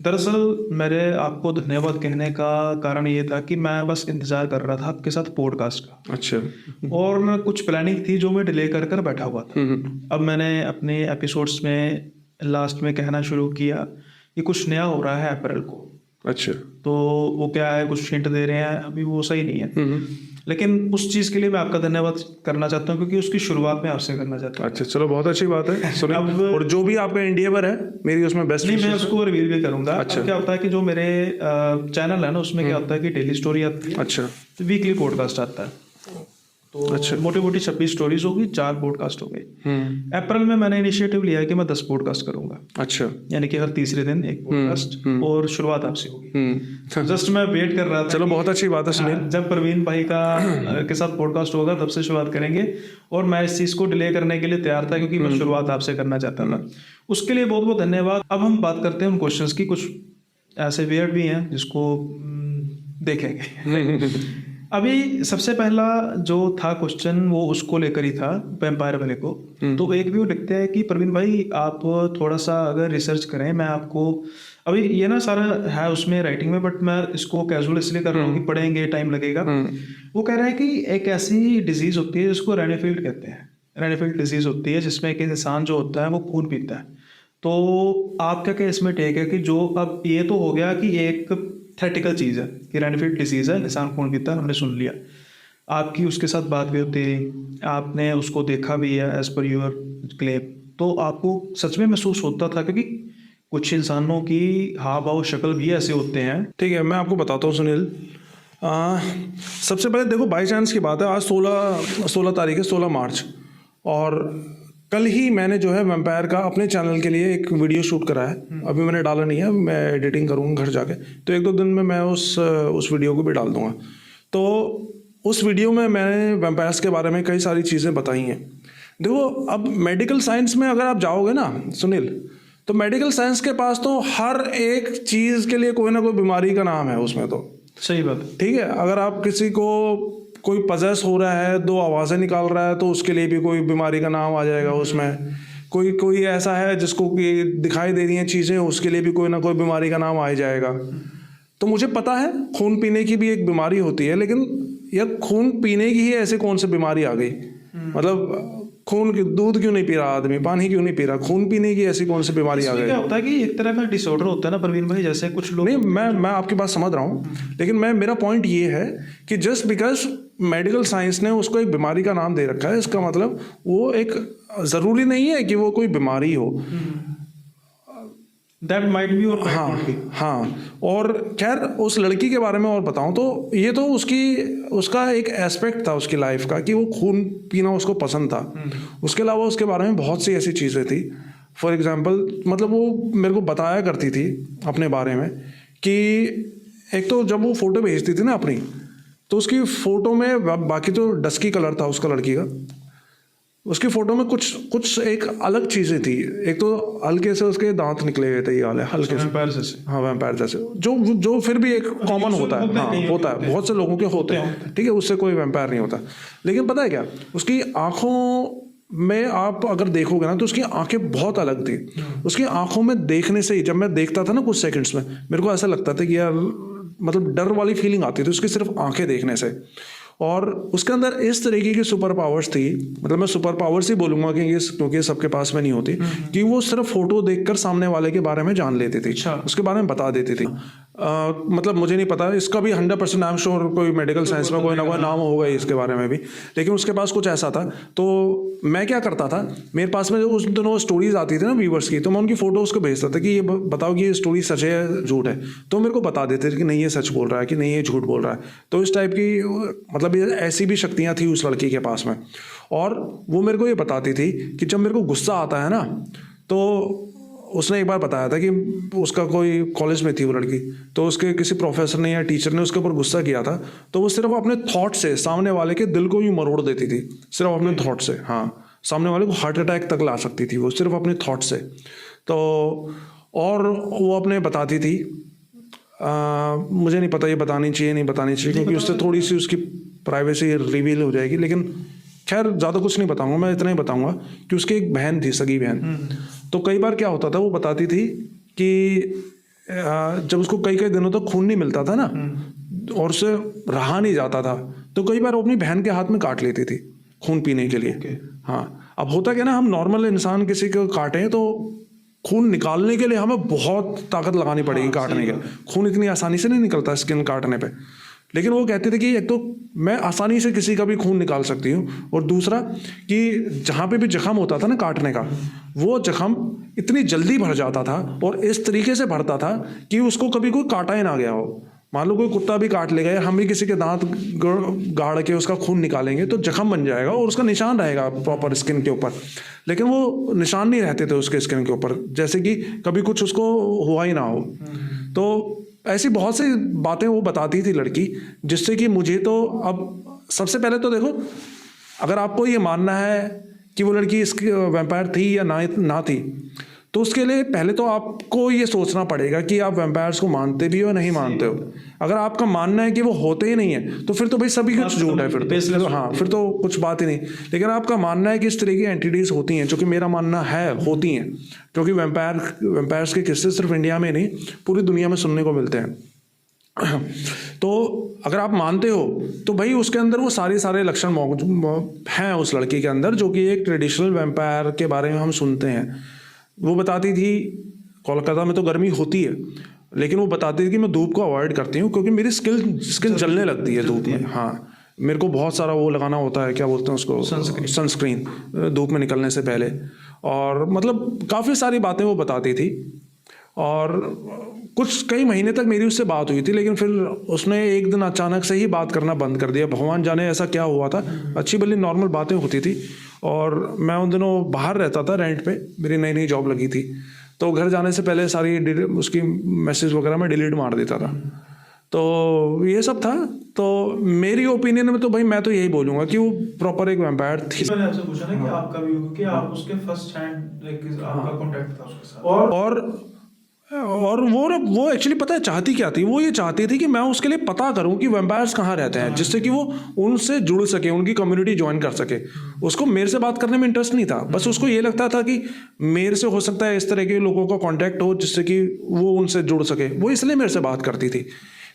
दरअसल मेरे आपको धन्यवाद कहने का कारण ये था कि मैं बस इंतजार कर रहा था आपके साथ पॉडकास्ट का। अच्छा। और कुछ प्लानिंग थी जो मैं डिले कर कर बैठा हुआ था। अब मैंने अपने एपिसोड्स में लास्ट में कहना शुरू किया कि कुछ नया हो रहा है अप्रैल को। अच्छा। तो वो क्या है, कुछ हिंट दे रहे हैं, अभी वो सही नहीं है। लेकिन उस चीज़ के लिए मैं आपका धन्यवाद करना चाहता हूँ, क्योंकि उसकी शुरुआत मैं आपसे करना चाहता हूँ। अच्छा, चलो बहुत अच्छी बात है। सुनिए, और जो भी आपका इंडियावर है, मेरी उसमें बेस्ट नहीं, मैं उसको रिवील भी करूंगा। अच्छा। क्या होता है कि जो मेरे चैनल है ना, उसमें क्या होता है कि डेली स्टोरी आती है। अच्छा। वीकली पॉडकास्ट आता है। तो अच्छा। मोटी मोटी 26 स्टोरीज होगी, 4 पॉडकास्ट हो गए। अप्रैल में मैंने इनिशिएटिव लिया है कि मैं 10 पॉडकास्ट करूंगा। अच्छा। यानी कि हर तीसरे दिन एक पॉडकास्ट, और शुरुआत आपसे होगी। जस्ट मैं वेट कर रहा था। चलो बहुत अच्छी बात है सुनील। जब प्रवीण भाई का के साथ पॉडकास्ट होगा तब से शुरुआत करेंगे, और मैं इस चीज़ को डिले करने के लिए तैयार था, क्योंकि मैं शुरुआत आपसे करना चाहता था। उसके लिए बहुत बहुत धन्यवाद। अब हम बात करते हैं उन क्वेश्चंस की। कुछ ऐसे वियर्ड भी हैं जिसको देखेंगे। अभी सबसे पहला जो था क्वेश्चन, वो उसको लेकर ही था, वैम्पायर वाले को। तो एक व्यू लिखते हैं कि प्रवीण भाई, आप थोड़ा सा अगर रिसर्च करें, मैं आपको, अभी ये ना सारा है उसमें राइटिंग में, बट मैं इसको कैजुअल इसलिए कर रहा हूँ कि पढ़ेंगे टाइम लगेगा। वो कह रहा है कि एक ऐसी डिजीज होती है जिसको रेनेफील्ड कहते हैं। रेनेफील्ड डिजीज होती है जिसमें एक इंसान जो होता है वो खून पीता है। तो आपका क्या इसमें टेक है कि जो, अब ये तो हो गया कि एक थेटिकल चीज़ है कि रेनेफील्ड डिजीज़ है, इंसान खून पीता है, हमने सुन लिया। आपकी उसके साथ बात भी होती है, आपने उसको देखा भी है एज पर योर क्लेम। तो आपको सच में महसूस होता था, क्योंकि कुछ इंसानों की हाव भाव शक्ल भी ऐसे होते हैं। ठीक है, मैं आपको बताता हूँ सुनील। सबसे पहले देखो, बाई चांस की बात है, आज 16 तारीख है, 16 मार्च, और कल ही मैंने जो है वैम्पायर का अपने चैनल के लिए एक वीडियो शूट करा है। अभी मैंने डाला नहीं है, मैं एडिटिंग करूँगा घर जाके, तो एक दो दिन में मैं उस वीडियो को भी डाल दूँगा। तो उस वीडियो में मैंने वैम्पायर्स के बारे में कई सारी चीज़ें बताई हैं। देखो, अब मेडिकल साइंस में अगर आप जाओगे ना सुनील, तो मेडिकल साइंस के पास तो हर एक चीज़ के लिए कोई ना कोई बीमारी का नाम है उसमें तो। सही बात है। ठीक है, अगर आप किसी को कोई पजेस हो रहा है, 2 आवाज़ें निकाल रहा है, तो उसके लिए भी कोई बीमारी का नाम आ जाएगा उसमें। कोई ऐसा है जिसको कि दिखाई दे रही हैं चीज़ें, उसके लिए भी कोई ना कोई बीमारी का नाम आ ही जाएगा। तो मुझे पता है खून पीने की भी एक बीमारी होती है, लेकिन यार खून पीने की ही ऐसे कौन सी बीमारी आ गई? मतलब खून की दूध क्यों नहीं पी रहा आदमी, पानी क्यों नहीं पी रहा, खून पीने की ऐसी कौन सी बीमारी आ गई? क्या होता है कि एक तरह का डिसऑर्डर होता है ना प्रवीण भाई, जैसे कुछ लोग। नहीं, मैं आपकी बात समझ रहा हूँ, लेकिन मेरा पॉइंट ये है कि जस्ट बिकॉज मेडिकल साइंस ने उसको एक बीमारी का नाम दे रखा है, इसका मतलब वो एक ज़रूरी नहीं है कि वो कोई बीमारी हो। That might be. और हाँ। और खैर उस लड़की के बारे में और बताऊं तो ये तो उसका एक एस्पेक्ट था उसकी लाइफ का कि वो खून पीना उसको पसंद था। उसके अलावा उसके बारे में बहुत सी ऐसी चीज़ें थी। फॉर एग्जांपल, मतलब वो मेरे को बताया करती थी अपने बारे में कि एक तो जब वो फ़ोटो भेजती थी ना अपनी, तो उसकी फ़ोटो में, बाकी तो डस्की कलर था उसका लड़की का, उसकी फ़ोटो में कुछ एक अलग चीज़ें थी। एक तो हल्के से उसके दांत निकले हुए थे, ये वाले हल्के से, हाँ वैम्पायर जैसे, जो फिर भी एक कॉमन होता है। हाँ, होता है, बहुत से लोगों के होते हैं। ठीक है, उससे कोई वैम्पायर नहीं होता। लेकिन पता है क्या, उसकी आँखों में आप अगर देखोगे ना तो उसकी आंखें बहुत अलग थी। उसकी आंखों में देखने से ही, जब मैं देखता था ना कुछ सेकंड्स में, मेरे को ऐसा लगता था कि यार मतलब डर वाली फीलिंग आती थी उसकी सिर्फ आंखें देखने से। और उसके अंदर इस तरीके की सुपर पावर्स थी, मतलब मैं सुपर पावर्स ही बोलूंगा क्योंकि सबके पास में नहीं होती, कि वो सिर्फ फोटो देखकर सामने वाले के बारे में जान लेती थी, उसके बारे में बता देती थी। मतलब मुझे नहीं पता, इसका भी 100% आई एम श्योर कोई मेडिकल साइंस में कोई ना कोई नाम होगा इसके बारे में भी, लेकिन उसके पास कुछ ऐसा था। तो मैं क्या करता था, मेरे पास में उस दिनों स्टोरीज आती थी ना व्यूवर्स की, तो मैं उनकी फोटो उसको भेजता था कि ये बताओ कि ये स्टोरी सच है झूठ है। तो मेरे को बता देते थे कि नहीं ये सच बोल रहा है, कि नहीं ये झूठ बोल रहा है। तो इस टाइप की मतलब ये ऐसी भी शक्तियाँ थी उस लड़की के पास में। और वो मेरे को ये बताती थी कि जब मेरे को गुस्सा आता है ना, तो उसने एक बार बताया था कि उसका कोई कॉलेज में थी वो लड़की, तो उसके किसी प्रोफेसर ने या टीचर ने उसके ऊपर गुस्सा किया था, तो वो सिर्फ अपने थॉट से सामने वाले के दिल को ही मरोड़ देती थी, सिर्फ अपने थॉट से। हाँ, सामने वाले को हार्ट अटैक तक ला सकती थी वो सिर्फ अपने थॉट से। तो और वो अपने बताती थी, मुझे नहीं पता ये बतानी चाहिए नहीं बतानी चाहिए, क्योंकि उससे थोड़ी सी उसकी प्राइवेसी रिवील हो जाएगी, लेकिन खैर ज़्यादा कुछ नहीं बताऊंगा, मैं इतना ही बताऊंगा कि उसकी एक बहन थी, सगी बहन। तो कई बार क्या होता था, वो बताती थी कि जब उसको कई दिनों तक खून नहीं मिलता था ना, और उससे रहा नहीं जाता था, तो कई बार वो अपनी बहन के हाथ में काट लेती थी खून पीने के लिए। हाँ, अब होता क्या ना, हम नॉर्मल इंसान किसी को काटें तो खून निकालने के लिए हमें बहुत ताकत लगानी पड़ेगी। काटने के खून इतनी आसानी से नहीं निकलता स्किन काटने पे। लेकिन वो कहते थे कि एक तो मैं आसानी से किसी का भी खून निकाल सकती हूँ, और दूसरा कि जहाँ पे भी जख्म होता था ना काटने का, वो जख्म इतनी जल्दी भर जाता था और इस तरीके से भरता था कि उसको कभी कोई काटा ही ना गया हो। मान लो कोई कुत्ता भी काट लेगा, हम भी किसी के दांत गाड़ के उसका खून निकालेंगे तो जख्म बन जाएगा और उसका निशान रहेगा प्रॉपर स्किन के ऊपर। लेकिन वो निशान नहीं रहते थे उसके स्किन के ऊपर, जैसे कि कभी कुछ उसको हुआ ही ना हो। तो ऐसी बहुत सी बातें वो बताती थी लड़की, जिससे कि मुझे तो अब सबसे पहले तो देखो, अगर आपको ये मानना है कि वो लड़की इसकी वैम्पायर थी या ना थी, तो उसके लिए पहले तो आपको ये सोचना पड़ेगा कि आप वैम्पायर्स को मानते भी हो नहीं मानते हो। अगर आपका मानना है कि वो होते ही नहीं है, तो फिर तो भाई सभी कुछ झूठ है, फिर तो हाँ, फिर तो कुछ बात ही नहीं। लेकिन आपका मानना है कि इस तरह की एंटिटीज होती हैं, जो कि मेरा मानना है होती हैं, क्योंकि वैम्पायर्स के किस्से सिर्फ इंडिया में नहीं पूरी दुनिया में सुनने को मिलते हैं। तो अगर आप मानते हो तो भाई उसके अंदर वो सारे लक्षण मौजूद हैं उस लड़की के अंदर, जो कि एक ट्रेडिशनल वैम्पायर के बारे में हम सुनते हैं। वो बताती थी, कोलकाता में तो गर्मी होती है, लेकिन वो बताती थी कि मैं धूप को अवॉइड करती हूँ क्योंकि मेरी स्किन जलने लगती है धूप में। हाँ, मेरे को बहुत सारा वो लगाना होता है, क्या बोलते हैं उसको, सनस्क्रीन, धूप में निकलने से पहले। और मतलब काफ़ी सारी बातें वो बताती थी। और कई महीने तक मेरी उससे बात हुई थी, लेकिन फिर उसने एक दिन अचानक से ही बात करना बंद कर दिया। भगवान जाने ऐसा क्या हुआ था। अच्छी भली नॉर्मल बातें होती थी, और मैं उन दिनों बाहर रहता था रेंट पे, मेरी नई जॉब लगी थी, तो घर जाने से पहले सारी उसकी मैसेज वगैरह मैं डिलीट मार देता था। तो ये सब था। तो मेरी ओपिनियन में तो भाई मैं तो यही बोलूँगा कि वो प्रॉपर एक वैम्पायर थी। मैंने आपसे पूछा ना कि आपका व्यू, कि आप उसके फर्स्ट हैंड लाइक आपका कांटेक्ट था उसके साथ, और वो एक्चुअली पता है चाहती क्या थी, वो ये चाहती थी कि मैं उसके लिए पता करूं कि वैम्पायर्स कहाँ रहते हैं, जिससे कि वो उनसे जुड़ सके, उनकी कम्युनिटी ज्वाइन कर सके। उसको मेरे से बात करने में इंटरेस्ट नहीं था, बस उसको ये लगता था कि मेरे से हो सकता है इस तरह के लोगों का कांटेक्ट हो जिससे कि वो उनसे जुड़ सके, वो इसलिए मेरे से बात करती थी।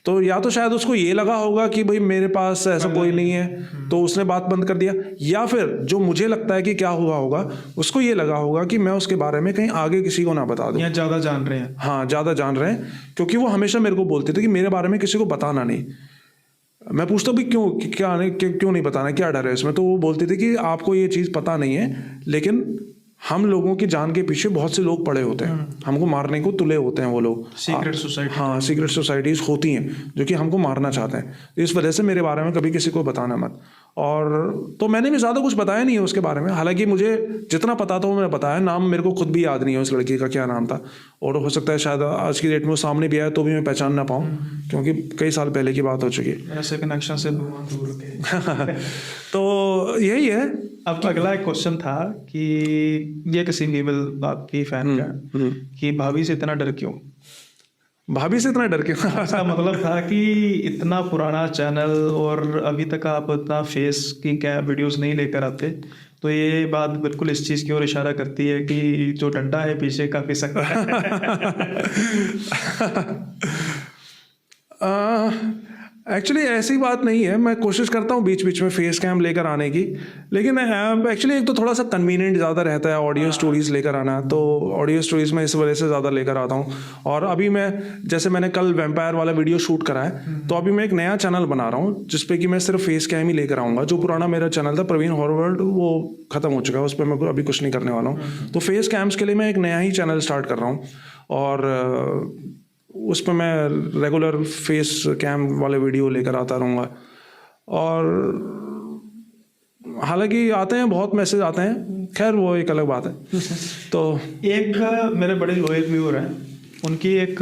तो या तो शायद उसको ये लगा होगा कि भाई मेरे पास ऐसा कोई नहीं है तो उसने बात बंद कर दिया, या फिर जो मुझे लगता है कि क्या हुआ होगा, उसको ये लगा होगा कि मैं उसके बारे में कहीं आगे किसी को ना बता दूं, या ज़्यादा जान रहे हैं। हाँ ज़्यादा जान रहे हैं, क्योंकि वो हमेशा मेरे को बोलते थे कि मेरे बारे में किसी को बताना नहीं। मैं पूछता भी क्यों, क्यों नहीं बताना, क्या डर है इसमें? तो वो बोलते थे कि आपको ये चीज़ पता नहीं है, लेकिन हम लोगों की जान के पीछे बहुत से लोग पड़े होते हैं, हमको मारने को तुले होते हैं वो लोग। सीक्रेट सोसाइटी, हाँ सीक्रेट सोसाइटीज़ होती हैं जो कि हमको मारना चाहते हैं। इस वजह से मेरे बारे में कभी किसी को बताना मत। और तो मैंने भी ज़्यादा कुछ बताया नहीं है उसके बारे में, हालांकि मुझे जितना पता था वो मैंने बताया। नाम मेरे को खुद भी याद नहीं है उस लड़की का क्या नाम था, और हो सकता है शायद आज की डेट में वो सामने भी आया तो भी मैं पहचान ना पाऊँ, क्योंकि कई साल पहले की बात हो चुकी है। ऐसे कनेक्शन से दूर थे। तो यही है। अब अगला एक क्वेश्चन था कि ये किसी फीमेल आपकी फैन का, कि भाभी से इतना डर क्यों? भाभी से इतना डर क्यों? इसका मतलब था कि इतना पुराना चैनल और अभी तक आप इतना फेस की क्या वीडियोस नहीं लेकर आते, तो ये बात बिल्कुल इस चीज़ की ओर इशारा करती है कि जो डंडा है पीछे काफ़ी सख्त है। एक्चुअली ऐसी बात नहीं है, मैं कोशिश करता हूँ बीच बीच में फेस कैम लेकर आने की, लेकिन एक्चुअली एक तो थोड़ा सा कन्वीनियंट ज़्यादा रहता है ऑडियो स्टोरीज़ लेकर आना, तो ऑडियो स्टोरीज़ में इस वजह से ज़्यादा लेकर आता हूँ। और अभी मैं जैसे मैंने कल वैम्पायर वाला वीडियो शूट करा है, तो अभी मैं एक नया चैनल बना रहा हूँ जिसपे कि मैं सिर्फ फेस कैम ही लेकर आऊँगा। जो पुराना मेरा चैनल था प्रवीण हॉरर वर्ल्ड, वो ख़त्म हो चुका है, उस पर मैं अभी कुछ नहीं करने वाला हूँ। तो फेस कैम्स के लिए मैं एक नया ही चैनल स्टार्ट कर रहा हूँ, और उस पर मैं रेगुलर फेस कैम वाले वीडियो लेकर आता रहूँगा। और हालांकि आते हैं, बहुत मैसेज आते हैं, खैर वो एक अलग बात है। तो एक मेरे बड़े लॉयल व्यूअर हैं, उनकी एक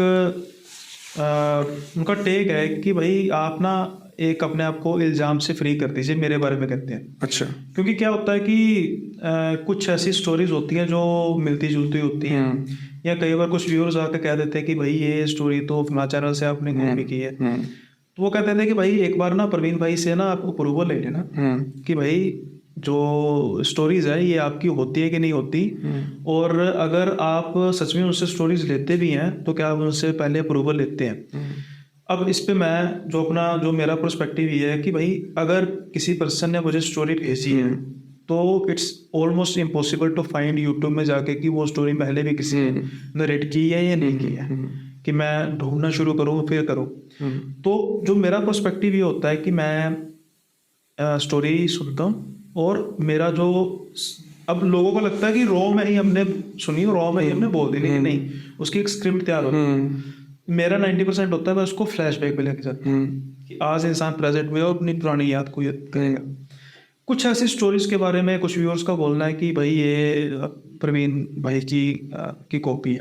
उनका टेक है कि भाई आप ना एक अपने आप को इल्ज़ाम से फ्री कर दीजिए, मेरे बारे में कहते हैं। अच्छा। क्योंकि क्या होता है कि कुछ ऐसी स्टोरीज होती हैं जो मिलती जुलती होती हैं, या कई बार कुछ व्यूअर्स आकर कह देते हैं कि भाई ये स्टोरी तो फला चैनल से आपने कॉपी की है, तो वो कहते थे कि भाई एक बार ना प्रवीण भाई से ना आप अप्रूवल ले लेना कि भाई जो स्टोरीज है ये आपकी होती है कि नहीं होती, और अगर आप सच में उनसे स्टोरीज लेते भी हैं तो क्या आप उनसे पहले अप्रूवल लेते हैं। अब इस पे मैं जो मेरा पर्सपेक्टिव ये है कि भाई अगर किसी पर्सन ने मुझे स्टोरी भेजी है तो it's almost impossible to find YouTube में जाके कि वो स्टोरी पहले भी किसी ने नरेट की है या नहीं की है, कि मैं ढूंढना शुरू करूँ फिर करूँ। तो जो मेरा पर्सपेक्टिव ये होता है कि मैं स्टोरी सुनता हूँ, और मेरा जो अब लोगों को लगता है कि रॉ में ही हमने सुनी, रॉ में ही हमने बोल दी, लेकिन नहीं, उसकी एक स्क्रिप्ट तैयार होती है। मेरा 90% होता है मैं उसको फ्लैशबैक पे लेके जाता हूँ कि आज इंसान प्रेजेंट में और अपनी पुरानी याद को याद करेगा। कुछ ऐसी स्टोरीज के बारे में कुछ व्यूअर्स का बोलना है कि भाई ये प्रवीण भाई की कॉपी है।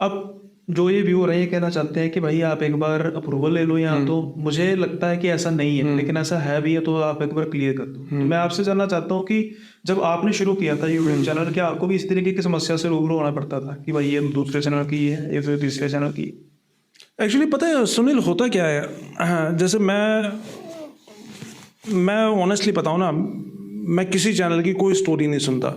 अब जो ये व्यूअर है ये कहना चाहते हैं कि भाई आप एक बार अप्रूवल ले लो यहाँ, तो मुझे लगता है कि ऐसा नहीं है, लेकिन ऐसा है भी है तो आप एक बार क्लियर कर दो। तो मैं आपसे जानना चाहता हूँ कि जब आपने शुरू किया था यूट्यूब चैनल, क्या आपको भी इस तरीके की समस्या से रूबरू होना पड़ता था कि भाई ये दूसरे चैनल की है, ये फिर तीसरे चैनल की? एक्चुअली पता है सुनील, होता क्या है, हाँ, जैसे मैं ऑनेस्टली बताऊँ ना, मैं किसी चैनल की कोई स्टोरी नहीं सुनता।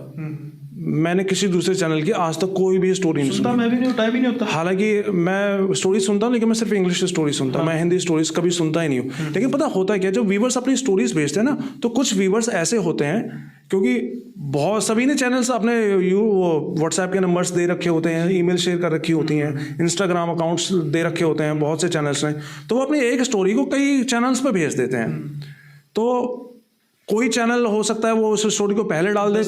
मैंने किसी दूसरे चैनल की आज तक कोई भी स्टोरी नहीं सुनता। मैं भी नहीं, टाइम ही नहीं होता। हालांकि मैं स्टोरी सुनता हूँ, लेकिन मैं सिर्फ इंग्लिश स्टोरी सुनता हूँ। मैं हिंदी स्टोरीज कभी सुनता ही नहीं हूँ। लेकिन पता होता है क्या, जब व्यूवर्स अपनी स्टोरीज भेजते हैं ना, तो कुछ व्यूवर्स ऐसे होते हैं, क्योंकि बहुत सभी ने चैनल्स अपने व्हाट्सएप के नंबर्स दे रखे होते हैं, ईमेल शेयर कर रखी होती हैं, इंस्टाग्राम अकाउंट्स दे रखे होते हैं बहुत से चैनल्स ने, तो वो अपनी एक स्टोरी को कई चैनल्स पर भेज देते हैं। तो कोई चैनल हो सकता है वो उस स्टोरी को पहले डाल दे,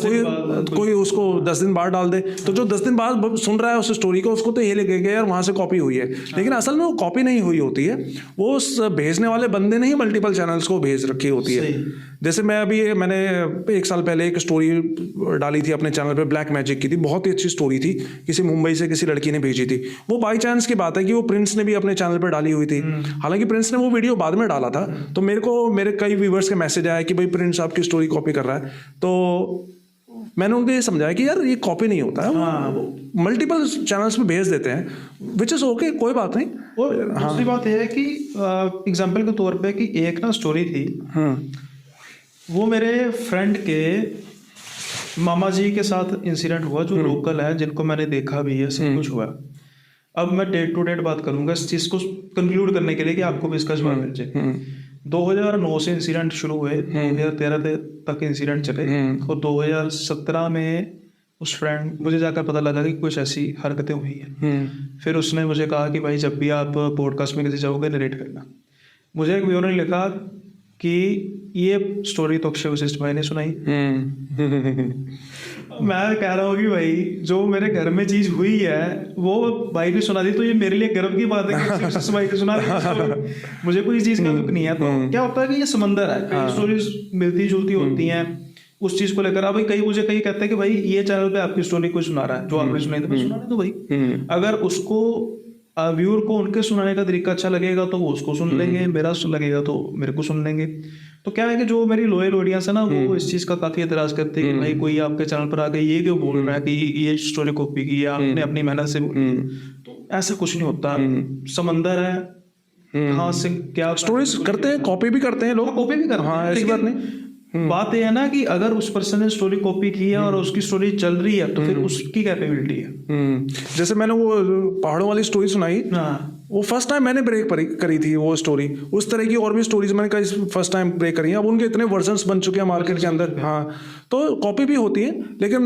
कोई उसको 10 दिन बाद डाल दे, तो जो 10 दिन बाद सुन रहा है उस स्टोरी को, उसको तो ये लगेगा यार वहाँ से कॉपी हुई है, लेकिन असल में वो कॉपी नहीं हुई होती है, वो उस भेजने वाले बंदे ने ही मल्टीपल चैनल्स को भेज रखी होती है। जैसे मैं अभी मैंने 1 साल पहले एक स्टोरी डाली थी अपने चैनल पे, ब्लैक मैजिक की थी, बहुत ही अच्छी स्टोरी थी, किसी मुंबई से किसी लड़की ने भेजी थी। वो बाई चांस की बात है कि वो प्रिंस ने भी अपने चैनल पर डाली हुई थी, हालांकि प्रिंस ने वो वीडियो बाद में डाला था। तो मेरे कई व्यूवर्स के मैसेज आया कि भाई प्रिंस आपकी स्टोरी कॉपी कर रहा है। तो मैंने उनको ये समझाया कि यार ये कॉपी नहीं होता है, मल्टीपल चैनल्स पे भेज देते हैं, विच इज ओके, कोई बात नहीं। और दूसरी बात यह है कि एग्जाम्पल के तौर पे कि एक ना स्टोरी थी, वो मेरे फ्रेंड के मामा जी के साथ इंसिडेंट हुआ, जो लोकल है, जिनको मैंने देखा भी है, सब कुछ हुआ। अब मैं डेट टू डेट बात करूंगा इस चीज को कंक्लूड करने के लिए कि आपको भी इसका जवाब मिल जाए। 2009 से इंसिडेंट शुरू हुए, 2013 तक इंसिडेंट चले, और 2017 में उस फ्रेंड मुझे जाकर पता लगा कि कुछ ऐसी हरकतें हुई हैं। फिर उसने मुझे कहा कि भाई जब भी आप पॉडकास्ट में किसी जाओगे नरेट करना। मुझे एक व्यूअर ने लिखा कि ये स्टोरी तो अक्षय वशिष्ठ भाई ने सुनाई। मैं कह रहा हूँ कि भाई जो मेरे घर में चीज हुई है वो भाई ने सुना दी, तो ये मेरे लिए गर्व की बात है कि अक्षय वशिष्ठ भाई ने सुना दी। मुझे कोई चीज का दुख नहीं है। तो क्या होता है कि ये समंदर है, कई स्टोरीज मिलती जुलती होती हैं उस चीज को लेकर। भाई मुझे कई कहते हैं कि भाई ये चैनल पे आपकी स्टोरी कोई सुना रहा है, जो आपने सुनाई तो सुनाने दो भाई। अगर उसको व्यूअर को उनके सुनाने का तरीका अच्छा लगेगा तो वो उसको सुन लेंगे, मेरा लगेगा तो मेरे को सुन लेंगे। तो क्या है कि जो मेरी लोयल ऑडियंस है ना, वो इस चीज का काफी एतराज करते हैं कि भाई कोई आपके चैनल पर आके ये क्यों बोल रहा है कि ये स्टोरी कॉपी की, आपने अपनी मेहनत से बोली। तो ऐसा कुछ नहीं होता, समंदर है, कहाँ से क्या स्टोरीज करते हैं, कॉपी भी करते हैं लोग, कॉपी भी करते हैं, ऐसी बात नहीं। बात यह है ना कि अगर उस पर्सन ने स्टोरी कॉपी की है और उसकी स्टोरी चल रही है तो फिर उसकी कैपेबिलिटी है। जैसे मैंने वो पहाड़ों वाली स्टोरी सुनाई, वो फर्स्ट टाइम मैंने ब्रेक करी थी वो स्टोरी। उस तरह की और भी स्टोरीज मैंने कई फर्स्ट टाइम ब्रेक करी हैं। अब उनके इतने वर्जन्स बन चुके हैं मार्केट के अंदर। हाँ, तो कॉपी भी होती है, लेकिन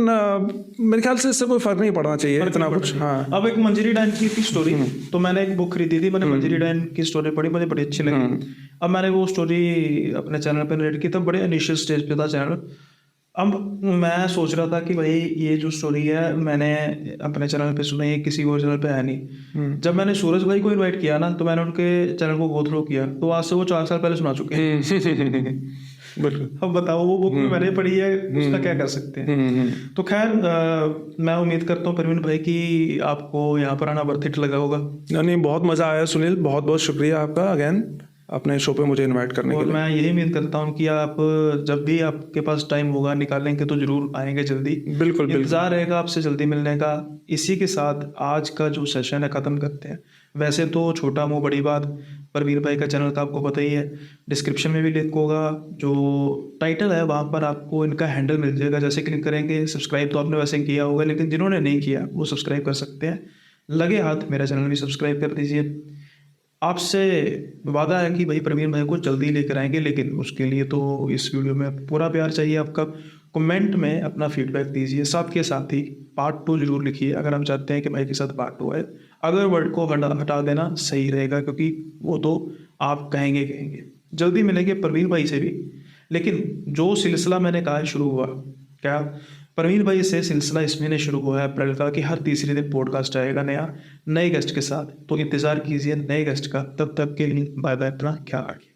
मेरे ख्याल से इससे कोई फर्क नहीं पड़ना चाहिए इतना कुछ। हाँ, अब एक मंजरी डैन की थी स्टोरी, तो मैंने एक बुक खरीदी थी, मैंने मंजरी डैन की स्टोरी पढ़ी, मुझे बड़ी अच्छी लगी। अब मैंने वो स्टोरी अपने चैनल पर नरेट की, तब बड़े इनिशियल स्टेज पे था चैनल। अब मैं सोच रहा था कि भाई ये जो स्टोरी है मैंने अपने चैनल पे सुनी, किसी और चैनल पे है नहीं। जब मैंने सूरज भाई को इनवाइट किया ना, तो मैंने उनके चैनल को गो थ्रू किया, तो आज से वो 4 साल पहले सुना चुके हैं। अब बताओ, वो बुक मैंने पढ़ी है, उसका क्या कर सकते हैं। तो खैर मैं उम्मीद करता हूँ परवीन भाई कि आपको यहाँ पर आना वर्थ इट लगा होगा। नहीं, बहुत मजा आया सुनील, बहुत बहुत शुक्रिया आपका अगेन अपने शो पे मुझे इनवाइट करने के लिए। मैं यही उम्मीद करता हूँ कि आप जब भी आपके पास टाइम होगा निकालेंगे तो जरूर आएंगे जल्दी। बिल्कुल, इंतजार रहेगा आपसे जल्दी मिलने का। इसी के साथ आज का जो सेशन है ख़त्म करते हैं। वैसे तो छोटा मुँह बड़ी बात, परवीन भाई का चैनल का आपको पता ही है, डिस्क्रिप्शन में भी लिंक होगा, जो टाइटल है वहाँ पर आपको इनका हैंडल मिल जाएगा। जैसे क्लिक करेंगे, सब्सक्राइब तो आपने वैसे किया होगा, लेकिन जिन्होंने नहीं किया वो सब्सक्राइब कर सकते हैं। लगे हाथ मेरा चैनल भी सब्सक्राइब कर दीजिए। आपसे वादा है कि भाई प्रवीण भाई को जल्दी लेकर आएंगे, लेकिन उसके लिए तो इस वीडियो में पूरा प्यार चाहिए आपका। कमेंट में अपना फीडबैक दीजिए, साथ के साथ ही पार्ट 2 जरूर लिखिए अगर हम चाहते हैं कि भाई के साथ पार्ट 2 है। अगर वर्ड को हटा देना सही रहेगा, क्योंकि वो तो आप कहेंगे। जल्दी मिलेंगे प्रवीण भाई से भी, लेकिन जो सिलसिला मैंने कहा शुरू हुआ, क्या प्रवीण भाई से सिलसिला इस महीने शुरू हुआ है अप्रैल का, कि हर तीसरे दिन पॉडकास्ट आएगा नए गेस्ट के साथ। तो इंतज़ार कीजिए नए गेस्ट का। तब तक के लिए बाय बाय, अपना ख्याल रखिए।